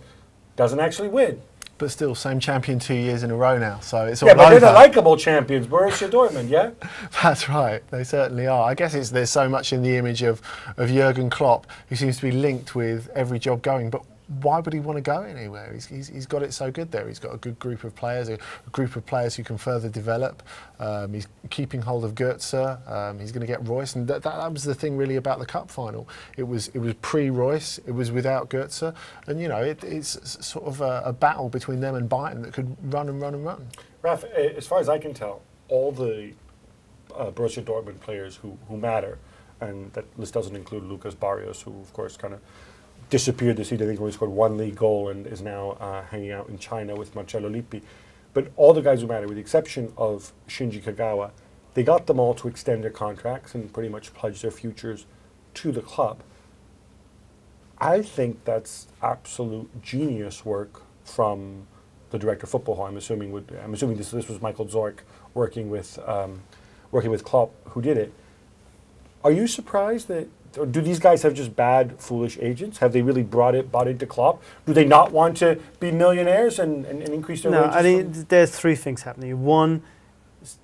doesn't actually win. But still, same champion 2 years in a row now, so it's all over. Yeah, but they're the likeable champions, Borussia Dortmund, yeah? That's right, they certainly are. I guess there's so much in the image of Jurgen Klopp, who seems to be linked with every job going, but why would he want to go anywhere? He's got it so good there. He's got a good group of players, a group of players who can further develop. He's keeping hold of Götze. He's going to get Royce, and that was the thing really about the cup final. It was pre-Royce. It was without Götze, and it's sort of a battle between them and Bayern that could run and run and run. Raf, as far as I can tell, all the Borussia Dortmund players who matter, and that list doesn't include Lucas Barrios, who of course kind of disappeared this season. I think he only scored 1 league goal and is now hanging out in China with Marcello Lippi. But all the guys who matter, with the exception of Shinji Kagawa, they got them all to extend their contracts and pretty much pledge their futures to the club. I think that's absolute genius work from the director of football, who I'm assuming this was Michael Zorc working with Klopp, who did it. Are you surprised that? Or do these guys have just bad, foolish agents? Have they really bought into Klopp? Do they not want to be millionaires and increase their wages? No, I mean, there's 3 things happening. One,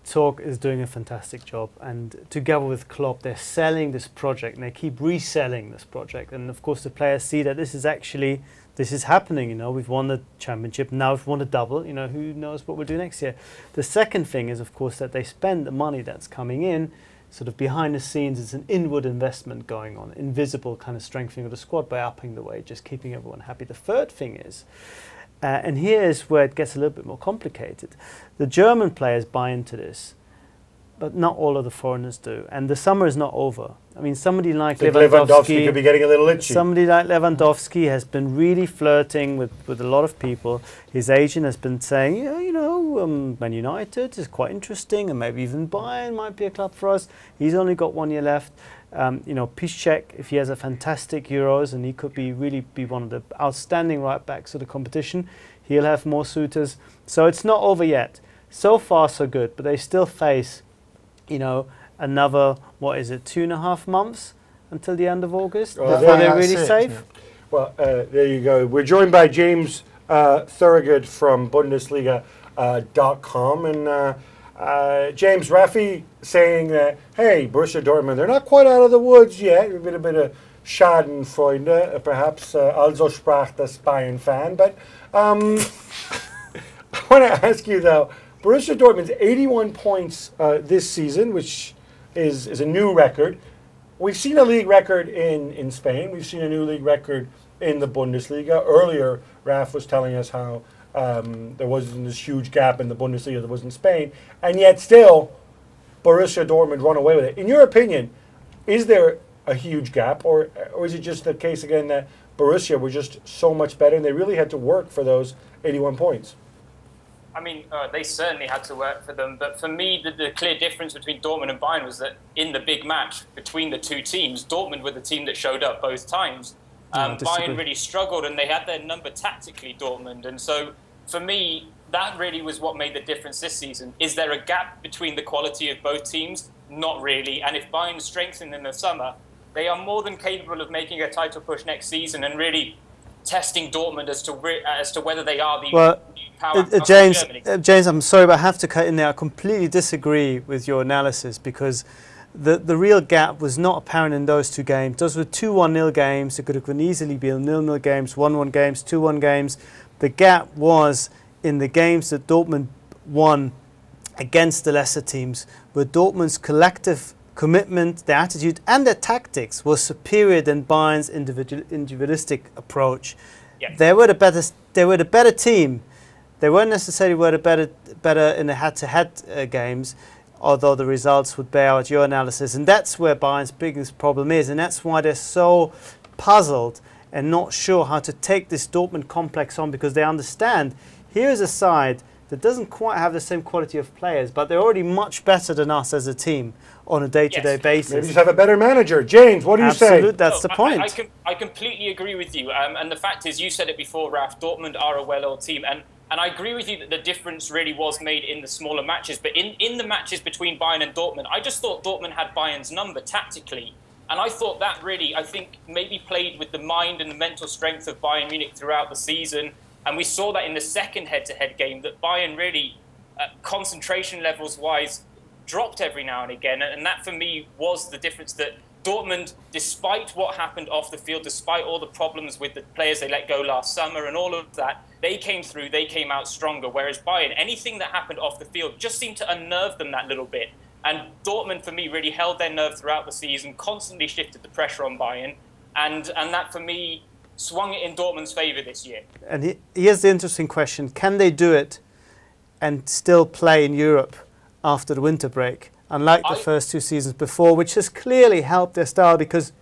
Zorc is doing a fantastic job, and together with Klopp, they're selling this project, and they keep reselling this project. And of course, the players see that this is actually this is happening. We've won the championship. Now we've won a double. Who knows what we'll do next year? The second thing is, of course, that they spend the money that's coming in sort of behind the scenes. It's an inward investment going on, invisible kind of strengthening of the squad by upping the wages, keeping everyone happy. The third thing is, and here's where it gets a little bit more complicated, the German players buy into this, but not all of the foreigners do. And the summer is not over. I mean, somebody like Lewandowski could be getting a little itchy. Somebody like Lewandowski has been really flirting with a lot of people. His agent has been saying, Man United is quite interesting, and maybe even Bayern might be a club for us. He's only got 1 year left. Piszczek, if he has a fantastic Euros, and he could really be one of the outstanding right backs of the competition, he'll have more suitors. So it's not over yet. So far, so good. But they still face, another, 2.5 months until the end of August before they're really safe? Yeah. Well, there you go. We're joined by James Thorogood from Bundesliga.com. And James, Rafi saying that, hey, Borussia Dortmund, they're not quite out of the woods yet. A bit of Schadenfreude, perhaps, also sprach das Bayern-Fan. But I want to ask you, though, Borussia Dortmund's 81 points this season, which is a new record. We've seen a league record in Spain. We've seen a new league record in the Bundesliga. Earlier, Raf was telling us how there wasn't this huge gap in the Bundesliga that was in Spain, and yet still Borussia Dortmund run away with it. In your opinion, is there a huge gap, or is it just the case again that Borussia were just so much better and they really had to work for those 81 points? I mean, they certainly had to work for them. But for me, the clear difference between Dortmund and Bayern was that in the big match between the two teams, Dortmund were the team that showed up both times. Bayern really struggled, and they had their number tactically, Dortmund. And so for me, that really was what made the difference this season. Is there a gap between the quality of both teams? Not really. And if Bayern strengthen in the summer, they are more than capable of making a title push next season and really testing Dortmund as to whether they are the power. James, I'm sorry, but I have to cut in there. I completely disagree with your analysis, because the real gap was not apparent in those two games. Those were 2-1-0 games. It could have easily been 0-0 games, 1-1 games, 2-1 games. The gap was in the games that Dortmund won against the lesser teams, where Dortmund's collective commitment, their attitude and their tactics was superior than Bayern's individualistic approach. Yeah. They were the better team. They weren't necessarily better in the head-to-head games, although the results would bear out your analysis. And that's where Bayern's biggest problem is, and that's why they're so puzzled and not sure how to take this Dortmund complex on, because they understand here's a side that doesn't quite have the same quality of players, but they're already much better than us as a team on a day-to-day basis. Maybe just have a better manager. James, what do you say? Absolutely, that's the point. I completely agree with you. And the fact is, you said it before, Raf, Dortmund are a well-oiled team. And I agree with you that the difference really was made in the smaller matches. But in the matches between Bayern and Dortmund, I just thought Dortmund had Bayern's number tactically. And I thought that really, I think, maybe played with the mind and the mental strength of Bayern Munich throughout the season. And we saw that in the second head-to-head game, that Bayern really, concentration levels-wise, dropped every now and again. And that, for me, was the difference, that Dortmund, despite what happened off the field, despite all the problems with the players they let go last summer and all of that, they came through, they came out stronger. Whereas Bayern, anything that happened off the field just seemed to unnerve them that little bit. And Dortmund, for me, really held their nerve throughout the season, constantly shifted the pressure on Bayern. And that, for me, swung it in Dortmund's favour this year. And here's the interesting question. Can they do it and still play in Europe after the winter break, unlike the first two seasons before, which has clearly helped their style, because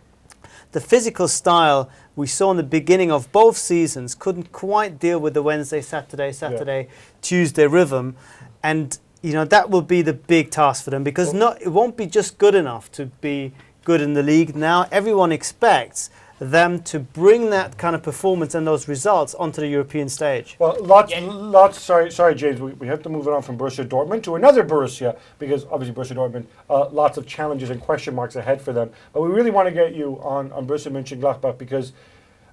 the physical style we saw in the beginning of both seasons couldn't quite deal with the Wednesday, Saturday, Tuesday rhythm. And that will be the big task for them, because it won't be just good enough to be good in the league. Now everyone expects them to bring that kind of performance and those results onto the European stage. Well, lots. Sorry, James. We have to move it on from Borussia Dortmund to another Borussia, because obviously Borussia Dortmund, lots of challenges and question marks ahead for them. But we really want to get you on Borussia Mönchengladbach, because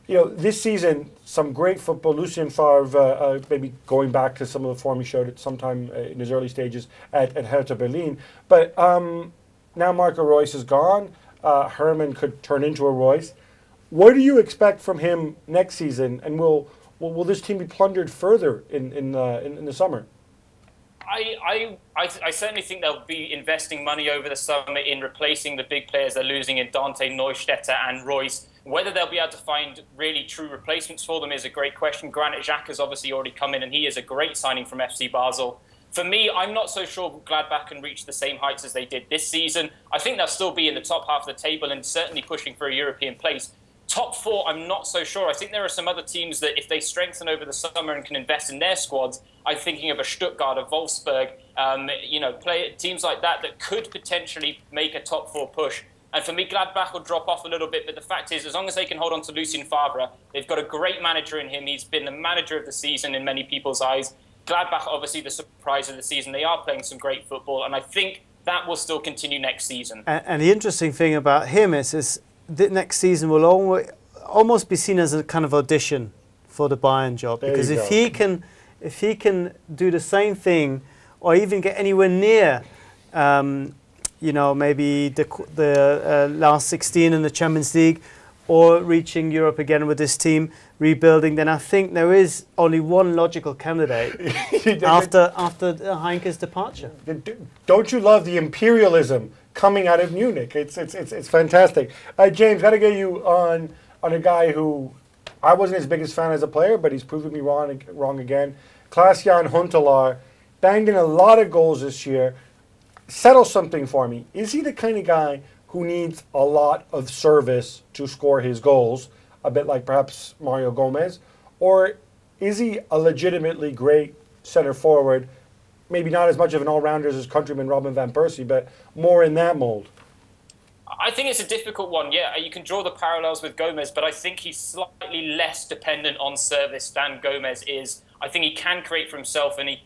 this season some great football. Lucien Favre, maybe going back to some of the form he showed at sometime in his early stages at Hertha Berlin. But now Marco Reus is gone. Hermann could turn into a Reus. What do you expect from him next season? And will this team be plundered further in the summer? I certainly think they'll be investing money over the summer in replacing the big players they're losing in Dante, Neustädter and Royce. Whether they'll be able to find really true replacements for them is a great question. Granit Xhaka has obviously already come in, and he is a great signing from FC Basel. For me, I'm not so sure Gladbach can reach the same heights as they did this season. I think they'll still be in the top half of the table and certainly pushing for a European place. Top four, I'm not so sure. I think there are some other teams that if they strengthen over the summer and can invest in their squads, I'm thinking of a Stuttgart, a Wolfsburg, teams like that could potentially make a top four push. And for me, Gladbach will drop off a little bit, but the fact is, as long as they can hold on to Lucien Favre, they've got a great manager in him. He's been the manager of the season in many people's eyes. Gladbach, obviously, the surprise of the season. They are playing some great football, and I think that will still continue next season. And the interesting thing about him is that next season will almost be seen as a kind of audition for the Bayern job. Because if he can do the same thing, or even get anywhere near, maybe the last 16 in the Champions League, or reaching Europe again with this team, rebuilding, then I think there is only one logical candidate after Heinke's departure. Don't you love the imperialism coming out of Munich? It's fantastic. James, got to get you on a guy who I wasn't his biggest fan as a player, but he's proven me wrong again. Klaas-Jan Huntelaar banged in a lot of goals this year. Settle something for me. Is he the kind of guy who needs a lot of service to score his goals, a bit like perhaps Mario Gomez? Or is he a legitimately great center forward, maybe not as much of an all-rounder as his countryman Robin van Persie, but more in that mold? I think it's a difficult one. Yeah, you can draw the parallels with Gomez, but I think he's slightly less dependent on service than Gomez is. I think he can create for himself, and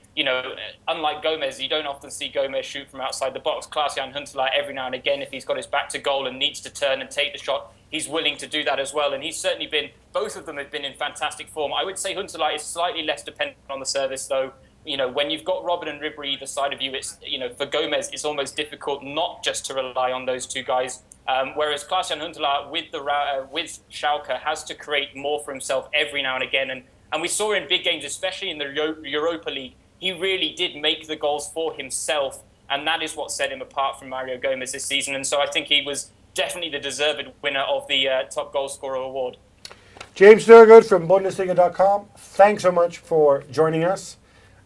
unlike Gomez, you don't often see Gomez shoot from outside the box. Klaas-Jan Huntelaar, every now and again, if he's got his back to goal and needs to turn and take the shot, he's willing to do that as well. And he's certainly both of them have been in fantastic form. I would say Huntelaar is slightly less dependent on the service, though. When you've got Robben and Ribéry either side of you, it's for Gomez, it's almost difficult not just to rely on those two guys. Whereas Klaas-Jan Huntelaar with Schalke has to create more for himself every now and again. And we saw in big games, especially in the Europa League, he really did make the goals for himself. And that is what set him apart from Mario Gomez this season. And so I think he was definitely the deserved winner of the top goal scorer award. James Thurgood from Bundesliga.com, thanks so much for joining us.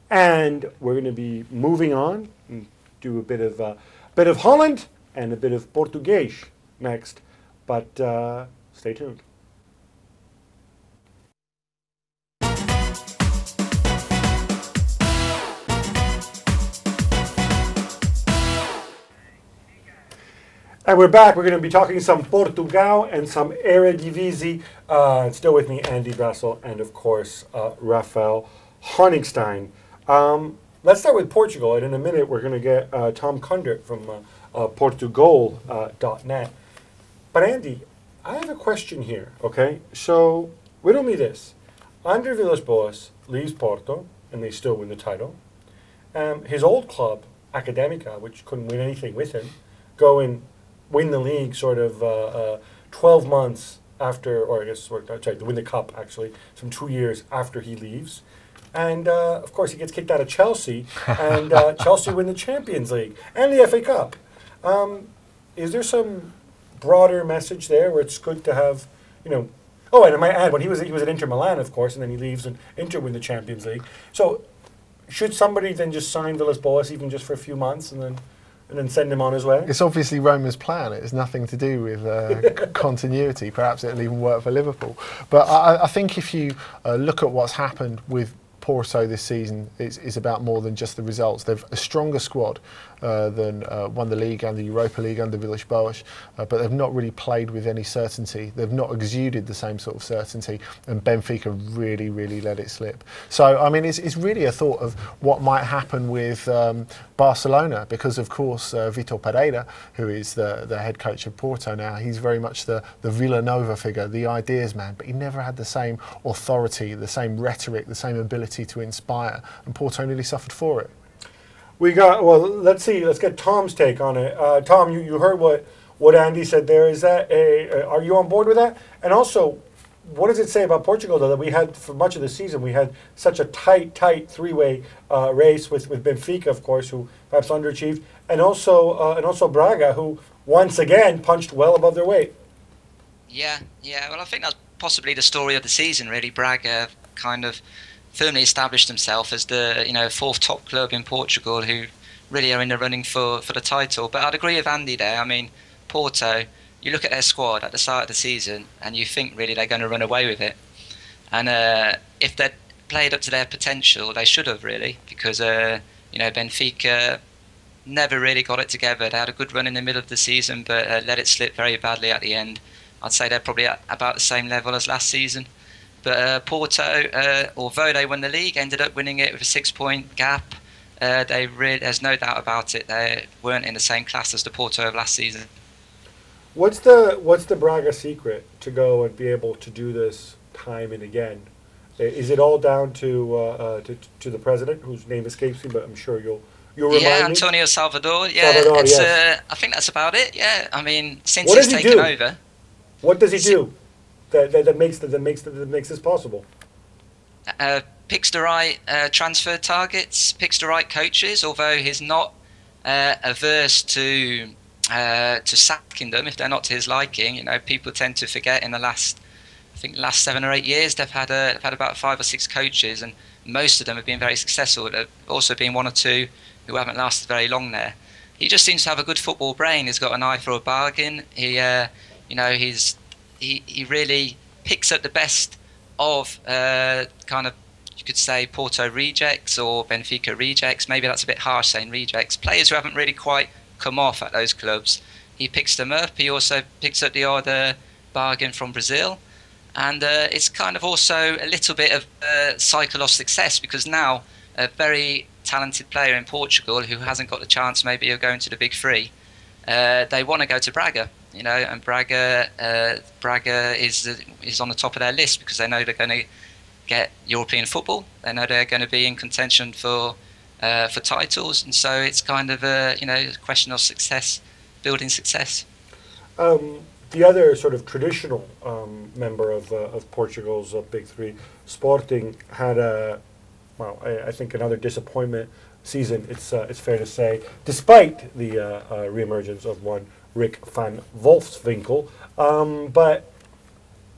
And we're going to be moving on and do a bit of Holland and a bit of Portuguese next. But stay tuned. And we're back. We're going to be talking some Portugal and some Eredivisie. Still with me, Andy, Brassell, and of course, Raphael Honigstein. Let's start with Portugal, and in a minute we're going to get Tom Kundert from Portugal.net. But Andy, I have a question here, okay? So, riddle me this. Andre Villas-Boas leaves Porto, and they still win the title. His old club, Académica, which couldn't win anything with him, go and win the league sort of 12 months after, or I guess, win the cup, actually, some 2 years after he leaves. And, of course, he gets kicked out of Chelsea, and Chelsea win the Champions League and the FA Cup. Is there some broader message there where it's good to have, oh, and I might add, when he was at Inter Milan, of course, and then he leaves and Inter win the Champions League. So should somebody then just sign Villas-Boas even just for a few months and then send him on his way? It's obviously Roma's plan. It has nothing to do with continuity. Perhaps it'll even work for Liverpool. But I think if you look at what's happened with Porto this season, it's about more than just the results. They've a stronger squad than won the league and the Europa League under Villas-Boas, but they've not really played with any certainty. They've not exuded the same sort of certainty, and Benfica really, really let it slip. So, I mean, it's really a thought of what might happen with Barcelona, because, of course, Vitor Pereira, who is the head coach of Porto now, he's very much the Villanova figure, the ideas man, but he never had the same authority, the same rhetoric, the same ability to inspire, and Porto nearly suffered for it. Let's see. Let's get Tom's take on it. Tom, you heard what what Andy said there. Is that are you on board with that? And also, what does it say about Portugal, though, that we had, for much of the season, we had such a tight three-way race with Benfica, of course, who perhaps underachieved, and also Braga, who once again punched well above their weight. Yeah. Well, I think that's possibly the story of the season, really. Braga kind of firmly established himself as the fourth top club in Portugal, who really are in the running for the title. But I'd agree with Andy there. I mean, Porto, you look at their squad at the start of the season and you think really they're going to run away with it. And if they'd played up to their potential, they should have really, because Benfica never really got it together. They had a good run in the middle of the season, but let it slip very badly at the end. I'd say they're probably at about the same level as last season. But Porto, although they won the league, ended up winning it with a 6-point gap. There's no doubt about it. They weren't in the same class as the Porto of last season. What's the Braga secret to go and be able to do this time and again? Is it all down to the president, whose name escapes me, but I'm sure you'll remind me? Yeah, Antonio Salvador. Yeah, yes. I think that's about it. Yeah, I mean, since he's taken over, what does he do that makes this possible? Picks the right transfer targets, picks the right coaches. Although he's not averse to sacking them if they're not to his liking. People tend to forget in the last 7 or 8 years they've had about 5 or 6 coaches, and most of them have been very successful. There've also been 1 or 2 who haven't lasted very long there. He just seems to have a good football brain. He's got an eye for a bargain. He really picks up the best of kind of, you could say, Porto rejects or Benfica rejects. Maybe that's a bit harsh saying rejects. Players who haven't really quite come off at those clubs. He picks them up. He also picks up the odd bargain from Brazil. And it's kind of also a little bit of a cycle of success, because now a very talented player in Portugal who hasn't got the chance maybe of going to the big three, they want to go to Braga, and Braga is on the top of their list because they know they're going to get European football. They know they're going to be in contention for titles, and so it's kind of a question of success, building success. The other sort of traditional member of Portugal's big three, Sporting, had I think another disappointment season. It's fair to say, despite the reemergence of one Rick van Wolfswinkel. But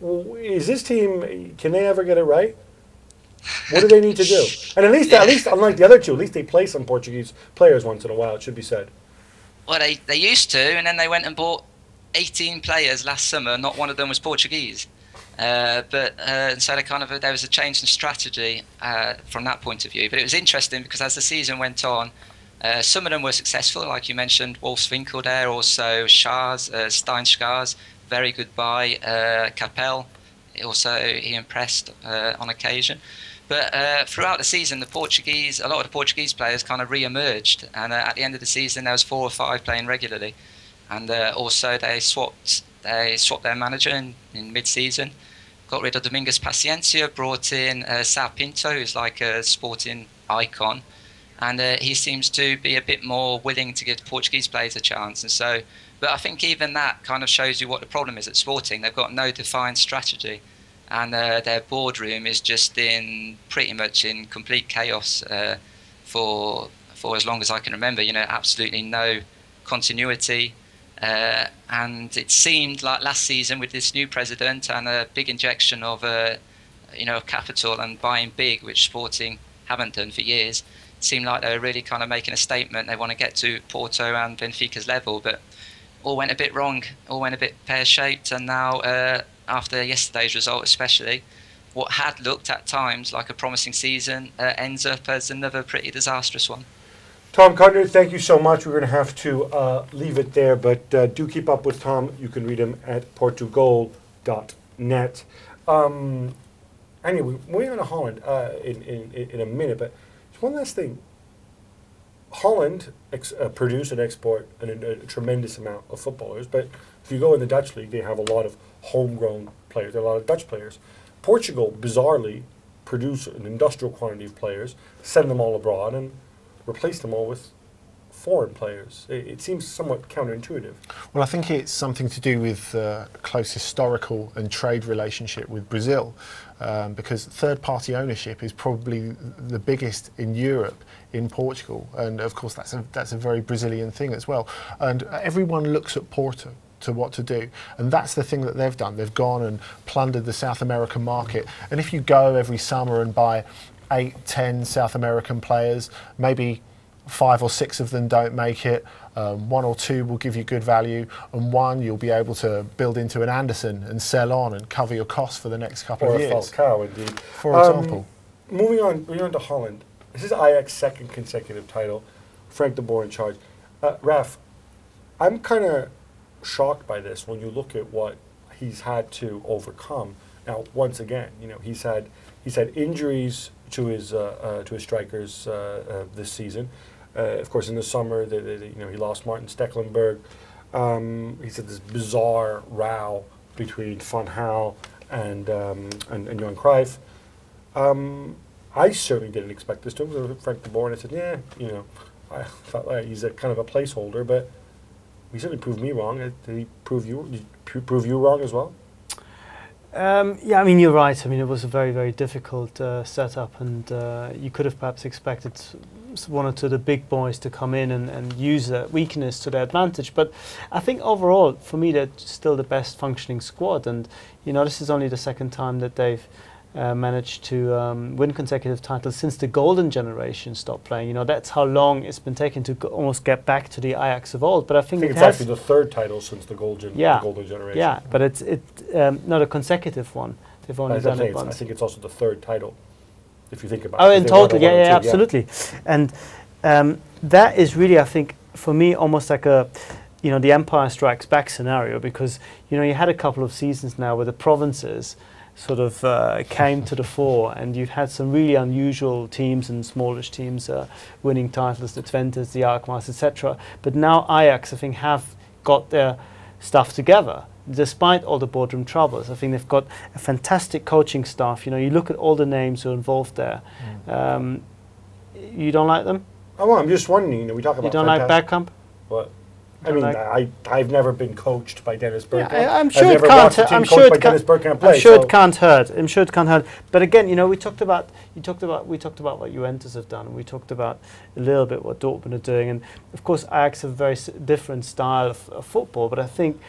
is this team? Can they ever get it right? What do they need to do? And at least unlike the other two, at least they play some Portuguese players once in a while. It should be said. Well, they used to, and then they went and bought 18 players last summer. Not one of them was Portuguese. So there was a change in strategy from that point of view. But it was interesting because as the season went on, some of them were successful, like you mentioned, Wolfswinkel there, also Steinschars, very good buy, Capel, also he impressed on occasion. But throughout the season, a lot of the Portuguese players kind of re-emerged, and at the end of the season there was 4 or 5 playing regularly. And also they swapped their manager in mid-season, got rid of Domingos Paciencia, brought in Sao Pinto, who's like a sporting icon, and he seems to be a bit more willing to give the Portuguese players a chance. And so, but I think even that kind of shows you what the problem is at Sporting. They've got no defined strategy, and their boardroom is just pretty much in complete chaos for as long as I can remember. Absolutely no continuity. And it seemed like last season with this new president and a big injection of capital and buying big, which Sporting haven't done for years, it seemed like they were really kind of making a statement. They want to get to Porto and Benfica's level, but all went a bit wrong, all went a bit pear-shaped, and now after yesterday's result especially, what had looked at times like a promising season ends up as another pretty disastrous one. Tom Cutner, thank you so much. We're going to have to leave it there, but do keep up with Tom. You can read him at portugal.net. Anyway, moving on to Holland in a minute, but just one last thing. Holland produce and export a tremendous amount of footballers, but if you go in the Dutch league, they have a lot of homegrown players. There are a lot of Dutch players. Portugal, bizarrely, produce an industrial quantity of players, send them all abroad, and replace them all with foreign players. It seems somewhat counterintuitive. Well, I think it's something to do with a close historical and trade relationship with Brazil, because third-party ownership is probably the biggest in Europe in Portugal, and of course that's a very Brazilian thing as well. And everyone looks at Porto to what to do, and that's the thing that they've done. They've gone and plundered the South American market, and if you go every summer and buy 8, 10 South American players, maybe 5 or 6 of them don't make it, 1 or 2 will give you good value, and 1 you'll be able to build into an Anderson and sell on and cover your costs for the next couple of years. Or Falcao, indeed. For example. Moving on to Holland. This is Ajax's second consecutive title. Frank de Boer in charge. Raf, I'm kind of shocked by this when you look at what he's had to overcome. Now, once again, he's had injuries to his strikers this season. Of course, in the summer, he lost Martin Stecklenburg. He's had this bizarre row between Van Gaal and Johan Cruyff. I certainly didn't expect this to him. Frank de Boer, and I said, I thought he's a kind of a placeholder, but he certainly proved me wrong. Did he prove you wrong as well? Yeah, I mean, you're right. I mean, it was a very, very difficult setup, and you could have perhaps expected 1 or 2 of the big boys to come in and use a weakness to their advantage. But I think overall, for me, they're still the best functioning squad. And, this is only the second time that they've managed to win consecutive titles since the golden generation stopped playing. That's how long it's been taking to almost get back to the Ajax of old. But I think it's actually the 3rd title since the golden generation. Yeah, but it's not a consecutive one. They've only done it once. I think it's also the 3rd title, if you think about it. Oh, in total, yeah, absolutely. And that is really, I think, for me, almost like a, the Empire Strikes Back scenario, because, you had a couple of seasons now where the provinces sort of came to the fore, and you've had some really unusual teams and smallish teams winning titles, the Twente's, the Alkmaars, etc. But now Ajax, I think, have got their stuff together, despite all the boardroom troubles. I think they've got a fantastic coaching staff. You look at all the names who are involved there. You don't like them? Oh, well, I'm just wondering, we talk about... You don't like Bergkamp? What? I mean, I've never been coached by Dennis Bergkamp. Yeah, I'm sure it can't. I'm sure it can't hurt. I'm sure it can't hurt. But again, we talked about what Juventus have done, and we talked about a little bit what Dortmund are doing, and of course Ajax have a very different style of football. But I think,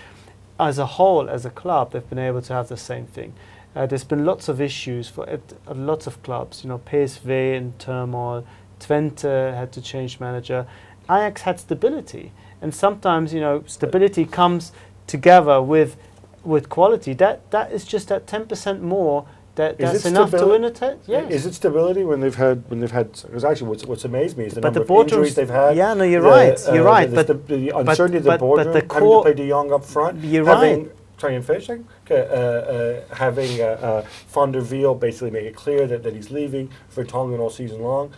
as a whole, as a club, they've been able to have the same thing. There's been lots of issues for lots of clubs. PSV in turmoil. Twente had to change manager. Ajax had stability. And sometimes, stability comes together with quality. That is just that 10% more. That's enough to win a title. Yes. Is it stability when they've had? Because actually, what's amazed me is the number of injuries they've had. Yeah, no, you're right. You're right. But the uncertainty of the boardroom, having to play De Jong up front. You're right. Trying and finishing. Having Van der Wiel basically make it clear that he's leaving for Tongan all season long.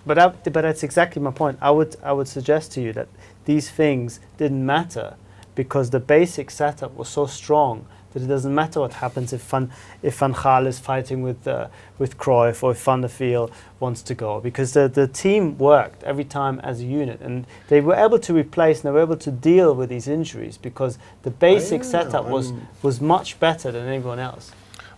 But that's exactly my point. I would suggest to you that these things didn't matter because the basic setup was so strong that it doesn't matter what happens if Van Gaal is fighting with Cruyff or if Van der Wiel wants to go, because the team worked every time as a unit, and they were able to replace and they were able to deal with these injuries because the basic setup was much better than anyone else.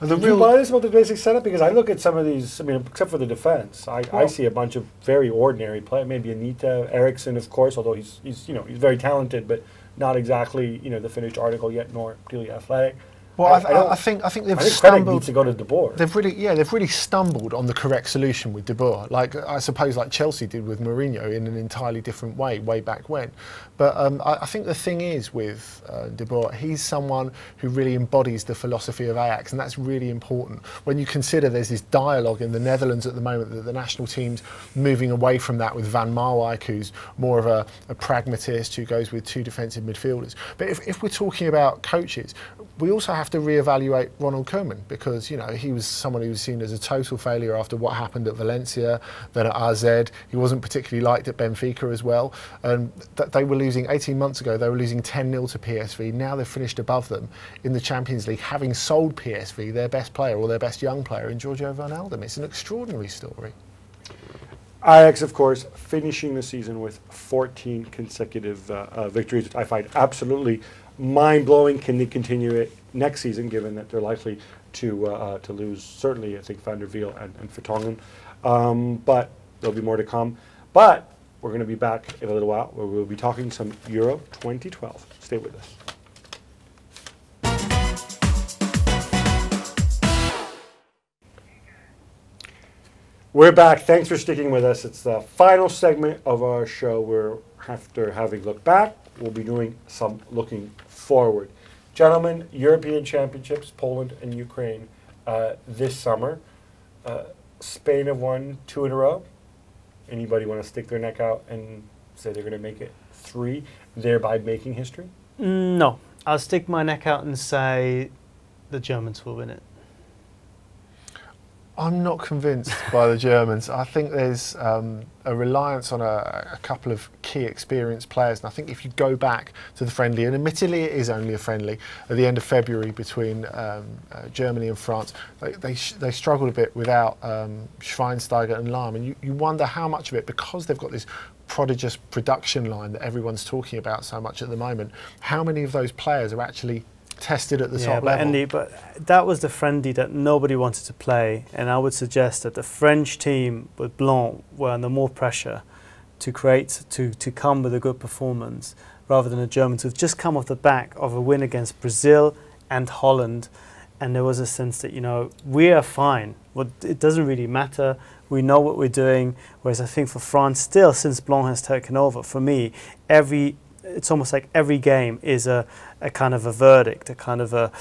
Do you buy this about the basic setup? Because I look at some of these, except for the defense, I see a bunch of very ordinary players. Maybe Anita, Eriksson, of course, although he's very talented, but not exactly the finished article yet, nor really athletic. Well, I think they've stumbled. Credit needs to go to De Boer. They've really stumbled on the correct solution with De Boer. I suppose like Chelsea did with Mourinho in an entirely different way back when. But I think the thing is with De Boer, he's someone who really embodies the philosophy of Ajax, and that's really important. When you consider there's this dialogue in the Netherlands at the moment that the national team's moving away from that with Van Marwijk, who's more of a pragmatist who goes with 2 defensive midfielders. But if we're talking about coaches, we also have to reevaluate Ronald Koeman, because he was someone who was seen as a total failure after what happened at Valencia, then at AZ. He wasn't particularly liked at Benfica as well, and they were losing 18 months ago. They were losing 10-0 to PSV. Now they've finished above them in the Champions League, having sold PSV their best player or their best young player in Giorgio Wijnaldum. It's an extraordinary story. Ajax, of course, finishing the season with 14 consecutive victories, which I find absolutely mind-blowing. Can they continue it next season, given that they're likely to lose, certainly, I think, Van der Wiel and Vertonghen. But there'll be more to come. But we're going to be back in a little while, where we'll be talking some Euro 2012. Stay with us. We're back. Thanks for sticking with us. It's the final segment of our show where, after having looked back, we'll be doing some looking forward. Gentlemen, European Championships, Poland and Ukraine this summer. Spain have won 2 in a row. Anybody want to stick their neck out and say they're going to make it 3, thereby making history? No. I'll stick my neck out and say the Germans will win it. I'm not convinced by the Germans. I think there's a reliance on a couple of key experienced players. And I think if you go back to the friendly, and admittedly it is only a friendly, at the end of February between Germany and France, they struggled a bit without Schweinsteiger and Lahm. And you wonder how much of it, because they've got this prodigious production line that everyone's talking about so much at the moment, how many of those players are actually tested at the top level. Andy, but that was the friendly that nobody wanted to play, and I would suggest that the French team with Blanc were under more pressure to come with a good performance, rather than the Germans who've just come off the back of a win against Brazil and Holland, and there was a sense that, you know, we are fine. Well, it doesn't really matter. We know what we're doing. Whereas I think for France, still, since Blanc has taken over, for me, it's almost like every game is a kind of a verdict, a kind of a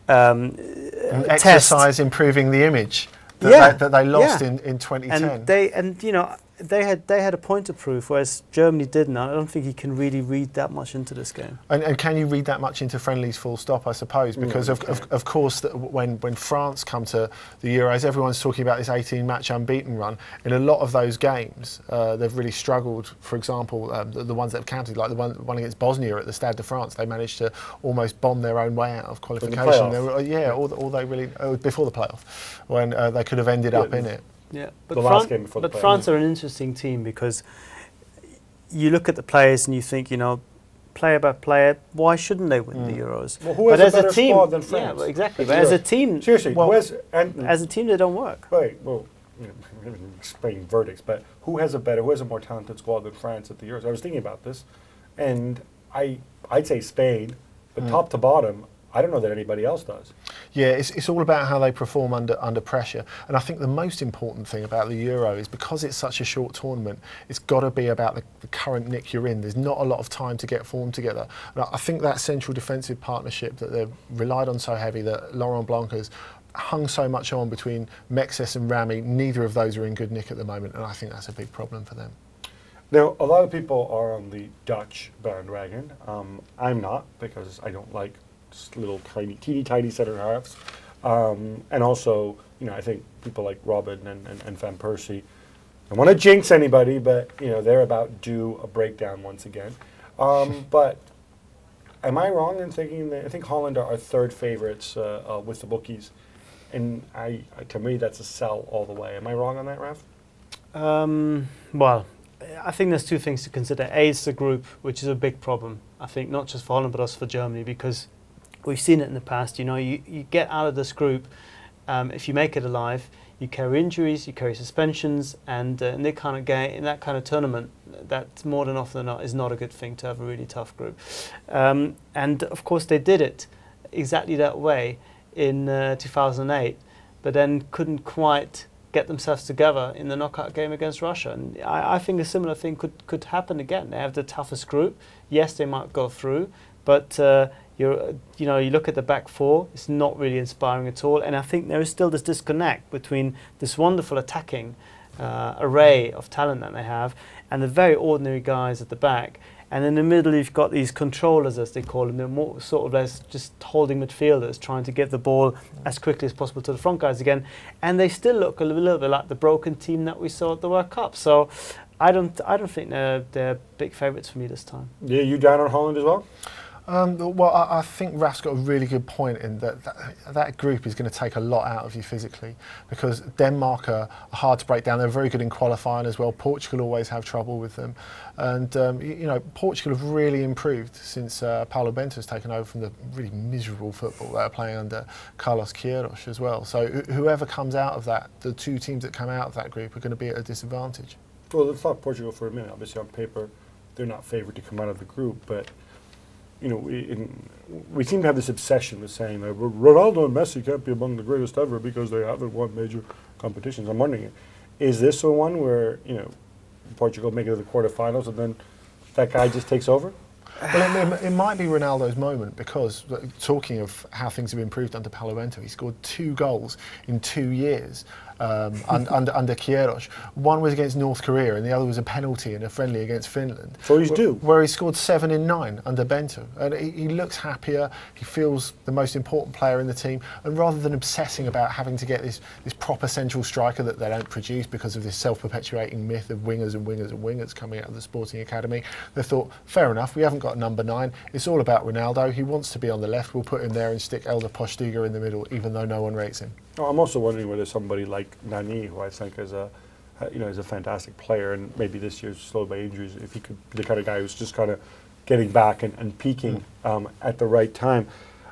an exercise improving the image that they lost in 2010. And you know, they had a point to prove, whereas Germany didn't. I don't think you can really read that much into this game. And can you read that much into friendlies full stop, I suppose? Because of course, when France come to the Euros, everyone's talking about this 18-match unbeaten run. In a lot of those games, they've really struggled. For example, the ones that have counted, like the one against Bosnia at the Stade de France, they managed to almost bomb their own way out of qualification. All they really before the playoff, when they could have ended up in it. Yeah, but France are an interesting team, because you look at the players and you think, you know, player by player, why shouldn't they win the Euros? Well, who has a better squad than France? Yeah, well, exactly. But as a team, seriously, as a team, they don't work. Right. Well, you know, explaining verdicts, but who has a more talented squad than France at the Euros? I was thinking about this, and I'd say Spain, but top to bottom, I don't know that anybody else does. Yeah, it's all about how they perform under pressure. And I think the most important thing about the Euro is, because it's such a short tournament, it's got to be about the current nick you're in. There's not a lot of time to get form together. And I think that central defensive partnership that they've relied on so heavy, that Laurent Blanc has hung so much on between Mexes and Rami, neither of those are in good nick at the moment, and I think that's a big problem for them. Now, a lot of people are on the Dutch bandwagon. I'm not, because I don't like little teeny tiny center halves, and also, you know, I think people like Robin and Van Persie, I don't want to jinx anybody, but you know, they're about due a breakdown once again. But am I wrong in thinking that I think Holland are our third favorites with the bookies, and to me that's a sell all the way. Am I wrong on that, Raf? Well, I think there's two things to consider. A, it's the group, which is a big problem, I think, not just for Holland but also for Germany, because we've seen it in the past. You know, you get out of this group, if you make it alive, you carry injuries, you carry suspensions, and in that kind of game, in that kind of tournament, that more than often than not is not a good thing to have a really tough group. And of course they did it exactly that way in 2008, but then couldn't quite get themselves together in the knockout game against Russia. And I think a similar thing could happen again. They have the toughest group. Yes, they might go through, but you look at the back four, it's not really inspiring at all. And I think there is still this disconnect between this wonderful attacking array of talent that they have and the very ordinary guys at the back. And in the middle, you've got these controllers, as they call them. They're more sort of as just holding midfielders, trying to get the ball as quickly as possible to the front guys again. And they still look a little bit like the broken team that we saw at the World Cup. So I don't think they're big favourites for me this time. Yeah, you down on Holland as well? Well, I think Raf's got a really good point in that group is going to take a lot out of you physically, because Denmark are hard to break down. They're very good in qualifying as well. Portugal always have trouble with them. And, Portugal have really improved since Paulo Bento's taken over from the really miserable football they were playing under Carlos Queiroz as well. So whoever comes out of that, the two teams that come out of that group are going to be at a disadvantage. Well, let's talk Portugal for a minute. Obviously, on paper, they're not favoured to come out of the group, but we seem to have this obsession with saying that Ronaldo and Messi can't be among the greatest ever because they haven't won major competitions. I'm wondering, is this the one where Portugal make it to the quarterfinals and then that guy just takes over? Well, it might be Ronaldo's moment, because talking of how things have improved under Paulo Bento, he scored 2 goals in 2 years under Queiroz. One was against North Korea and the other was a penalty in a friendly against Finland. So he's due. Where he scored 7 in 9 under Bento. And he looks happier, he feels the most important player in the team, and rather than obsessing about having to get this proper central striker that they don't produce because of this self-perpetuating myth of wingers and wingers and wingers coming out of the sporting academy, they thought, fair enough, we haven't got number 9, it's all about Ronaldo, he wants to be on the left, we'll put him there and stick Elder Postiga in the middle, even though no one rates him. I'm also wondering whether somebody like Nani, who I think is a fantastic player, and maybe this year's slowed by injuries, if he could be the kind of guy who's just kind of getting back and peaking at the right time.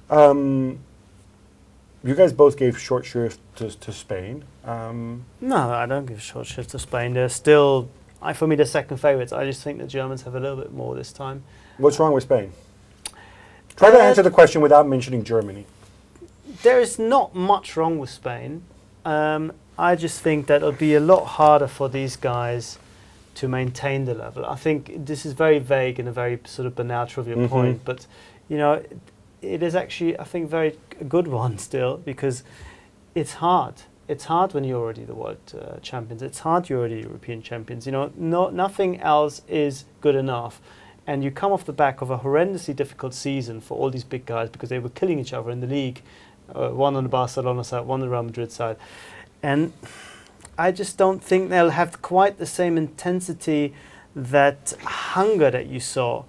You guys both gave short shrift to Spain. No, I don't give short shrift to Spain. They're still, for me, they're second favourites. I just think the Germans have a little bit more this time. What's wrong with Spain? Try to answer the question without mentioning Germany. There is not much wrong with Spain. I just think that it'll be a lot harder for these guys to maintain the level. I think this is very vague and a very sort of banal trivial point, but it is actually, I think, a good one still, because it's hard. It's hard when you're already the world champions. It's hard you're already European champions. Nothing else is good enough. And you come off the back of a horrendously difficult season for all these big guys, because they were killing each other in the league. One on the Barcelona side, one on the Real Madrid side. And I just don't think they'll have quite the same intensity, that hunger that you saw.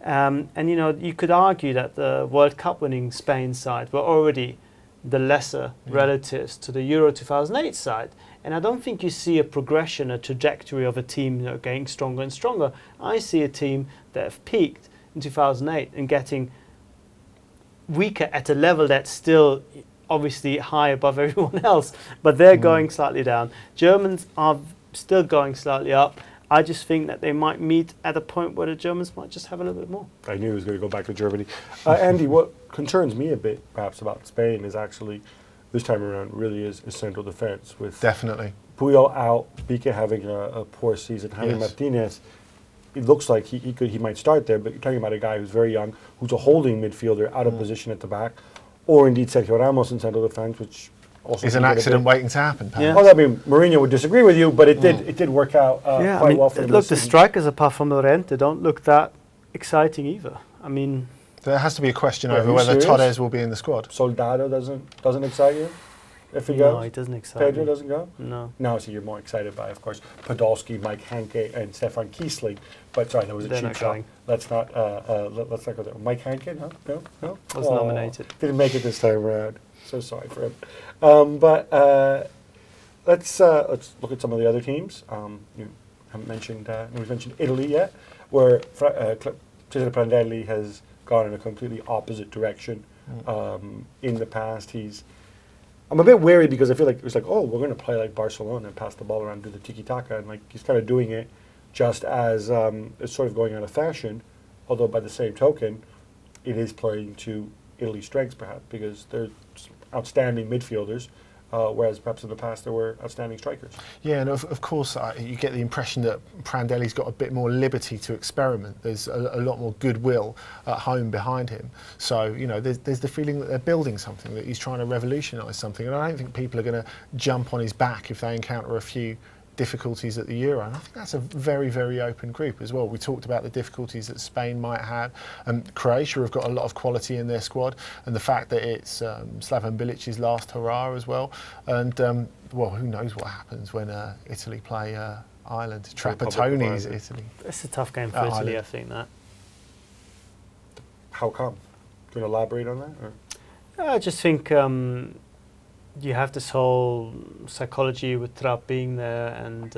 You could argue that the World Cup winning Spain side were already the lesser relatives to the Euro 2008 side. And I don't think you see a progression, a trajectory of a team getting stronger and stronger. I see a team that have peaked in 2008 and getting weaker at a level that's still obviously high above everyone else, but they're going slightly down. Germans are still going slightly up. I just think that they might meet at a point where the Germans might just have a little bit more. I knew he was going to go back to Germany. Andy, what concerns me a bit perhaps about Spain is actually this time around really is central defence, with definitely Puyol out, Piqué having a poor season, Javi Martinez. It looks like he might start there, but you're talking about a guy who's very young, who's a holding midfielder out of position at the back, or indeed Sergio Ramos in central defence, which also is an accident waiting to happen. Yeah. Well, I mean, Mourinho would disagree with you, but it did work out quite well for him. Look, the strikers apart from Llorente don't look that exciting either. I mean, there has to be a question over whether Torres will be in the squad. Soldado doesn't excite you? If he goes? No, he doesn't excite Pedro me. doesn't go? No. No, so you're more excited by, of course, Podolski, Mike Hanke, and Stefan Kiesling. But sorry, that was a cheap shot. Let's not go there. Mike Hanke? No. Was nominated. Didn't make it this time around. So sorry for him. Let's look at some of the other teams. You haven't mentioned we've mentioned Italy yet, where Cesare Prandelli has gone in a completely opposite direction. In the past, I'm a bit wary because I feel like it's like, oh, we're going to play like Barcelona and pass the ball around, do the tiki-taka, and like he's kind of doing it just as it's sort of going out of fashion, although by the same token, it is playing to Italy's strengths perhaps, because they're outstanding midfielders, whereas perhaps in the past there were outstanding strikers. Yeah, and of course you get the impression that Prandelli's got a bit more liberty to experiment. There's a lot more goodwill at home behind him. So, there's the feeling that they're building something, that he's trying to revolutionise something. And I don't think people are going to jump on his back if they encounter a few difficulties at the Euro, and I think that's a very, very open group as well. We talked about the difficulties that Spain might have, and Croatia have got a lot of quality in their squad, and the fact that it's Slaven Bilic's last hurrah as well, and who knows what happens when Italy play Ireland. Trapattoni's Italy. It's a tough game for Italy, I think that. How come? Can you elaborate on that? Or? I just think you have this whole psychology with Trapp being there, and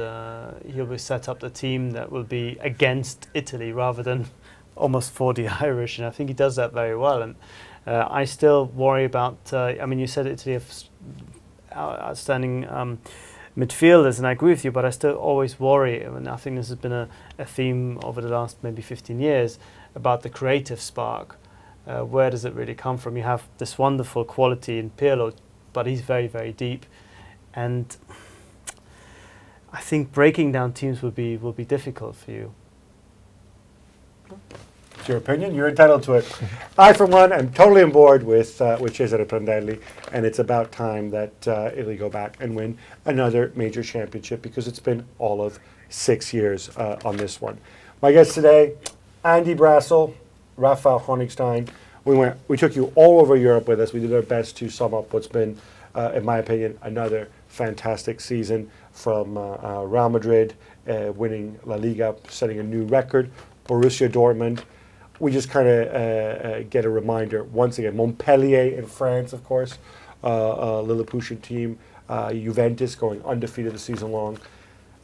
he'll be set up the team that will be against Italy rather than almost for the Irish, and I think he does that very well. And I still worry about. I mean, you said Italy have outstanding midfielders, and I agree with you, but I still always worry, and I think this has been a theme over the last maybe 15 years, about the creative spark. Where does it really come from? You have this wonderful quality in Piero, but he's very, very deep, and I think breaking down teams will be difficult for you. It's your opinion. You're entitled to it. I, for one, am totally on board with Cesare Prandelli, and it's about time that Italy go back and win another major championship, because it's been all of 6 years on this one. My guests today, Andy Brassell, Raphael Honigstein. We took you all over Europe with us. We did our best to sum up what's been, in my opinion, another fantastic season from Real Madrid winning La Liga, setting a new record. Borussia Dortmund. We just kind of get a reminder once again. Montpellier in France, of course, Lilliputian team. Juventus going undefeated the season long.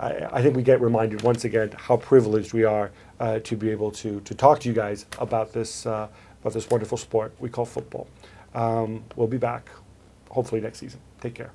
I think we get reminded once again how privileged we are to be able to talk to you guys about this wonderful sport we call football. We'll be back hopefully next season. Take care.